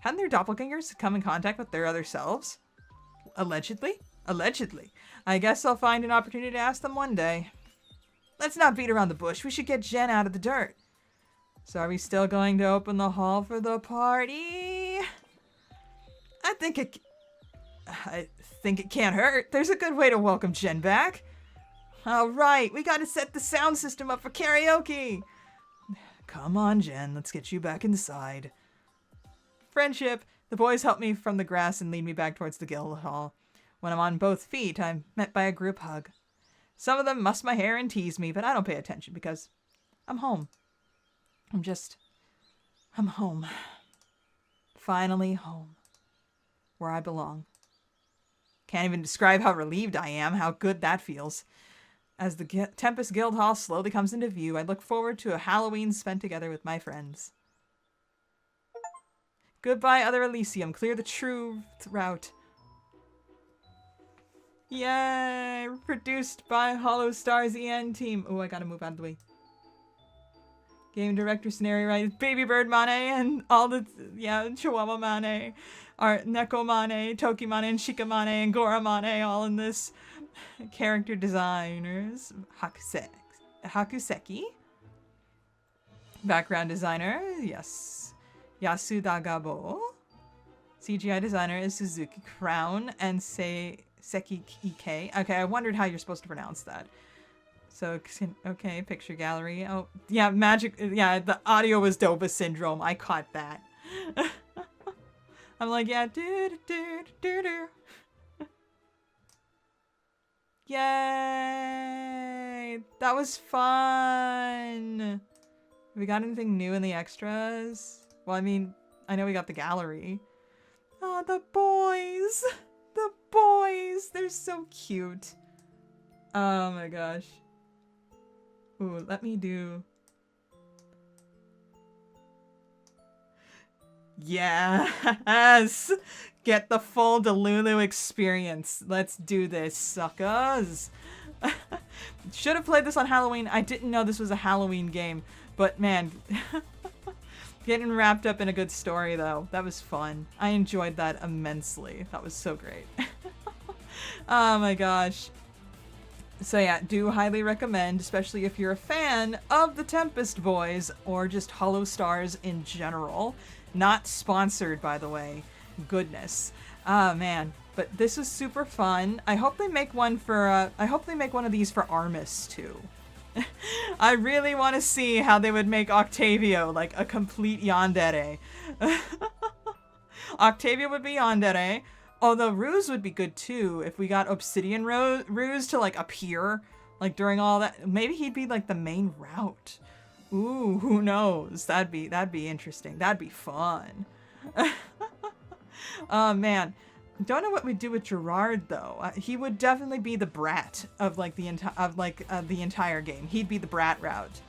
Hadn't their doppelgangers come in contact with their other selves? Allegedly? Allegedly. I guess I'll find an opportunity to ask them one day. Let's not beat around the bush. We should get Jen out of the dirt. So are we still going to open the hall for the party? I think it can't hurt. There's a good way to welcome Jen back. All right, we gotta set the sound system up for karaoke. Come on, Jen, let's get you back inside. Friendship. The boys help me from the grass and lead me back towards the guild hall. When I'm on both feet, I'm met by a group hug. Some of them muss my hair and tease me, but I don't pay attention because I'm home. I'm home. Finally home. Where I belong. Can't even describe how relieved I am, how good that feels. As the Tempus Guild Hall slowly comes into view, I look forward to a Halloween spent together with my friends. Goodbye, other Elysium. Clear the true route. Yay! Produced by HOLOSTARS EN team. Oh, I gotta move out of the way. Game director, scenario writer, Baby Bird Mane, and all the, Chihuahua Mane, Art Neko Mane, Toki Mane, and Shika Mane, and Gora Mane, all in this. Character designers, Hakuseki. Background designer, yes, Yasuda Gabo. CGI designer is Suzuki Crown and Seki Ike. Okay, I wondered how you're supposed to pronounce that. So, okay, picture gallery. Oh, yeah, magic. Yeah, the audio was Doba Syndrome. I caught that. I'm like, yeah, do. Yay! That was fun! We got anything new in the extras? Well, I mean, I know we got the gallery. Oh, the boys! The boys! They're so cute. Oh my gosh. Ooh, let me do... Yes! Get the full Delulu experience. Let's do this, suckers. Should have played this on Halloween. I didn't know this was a Halloween game. But man, getting wrapped up in a good story though. That was fun. I enjoyed that immensely. That was so great. Oh my gosh. So yeah, do highly recommend, especially if you're a fan of the Tempest Boys or just HOLOSTARS in general. Not sponsored, by the way. Goodness. Ah, man. But this was super fun. I hope they make one for, I hope they make one of these for Armis, too. I really want to see how they would make Octavio, like, a complete yandere. Octavio would be yandere. Although Ruse would be good, too, if we got Obsidian Ruse to, like, appear, like, during all that. Maybe he'd be, like, the main route. Ooh, who knows? That'd be interesting. That'd be fun. Oh man, don't know what we'd do with Gerard though. He would definitely be the brat of like the entire game. He'd be the brat route.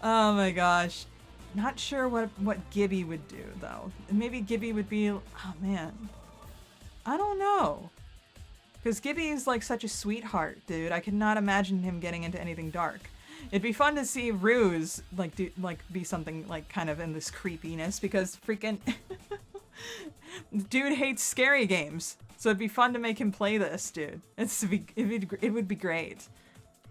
Oh my gosh, not sure what Gibby would do though. Maybe Gibby would be. Oh man, I don't know. Because Gibby is like such a sweetheart, dude. I could not imagine him getting into anything dark. It'd be fun to see Ruse be something like kind of in this creepiness because freaking dude hates scary games. So it'd be fun to make him play this, dude. It would be great.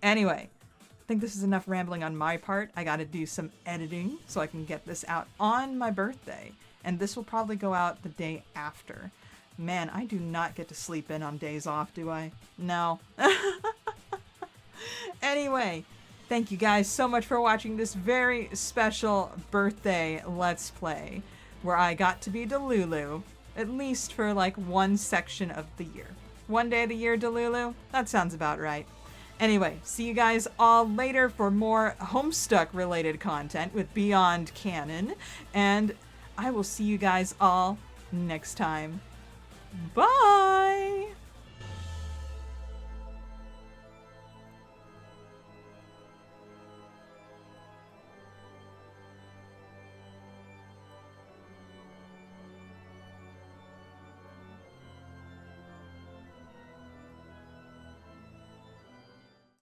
Anyway, I think this is enough rambling on my part. I gotta do some editing so I can get this out on my birthday. And this will probably go out the day after. Man, I do not get to sleep in on days off, do I? No. Anyway, thank you guys so much for watching this very special birthday Let's Play, where I got to be Delulu, at least for like one section of the year. One day of the year, Delulu? That sounds about right. Anyway, see you guys all later for more Homestuck related content with Beyond Canon, and I will see you guys all next time. Bye!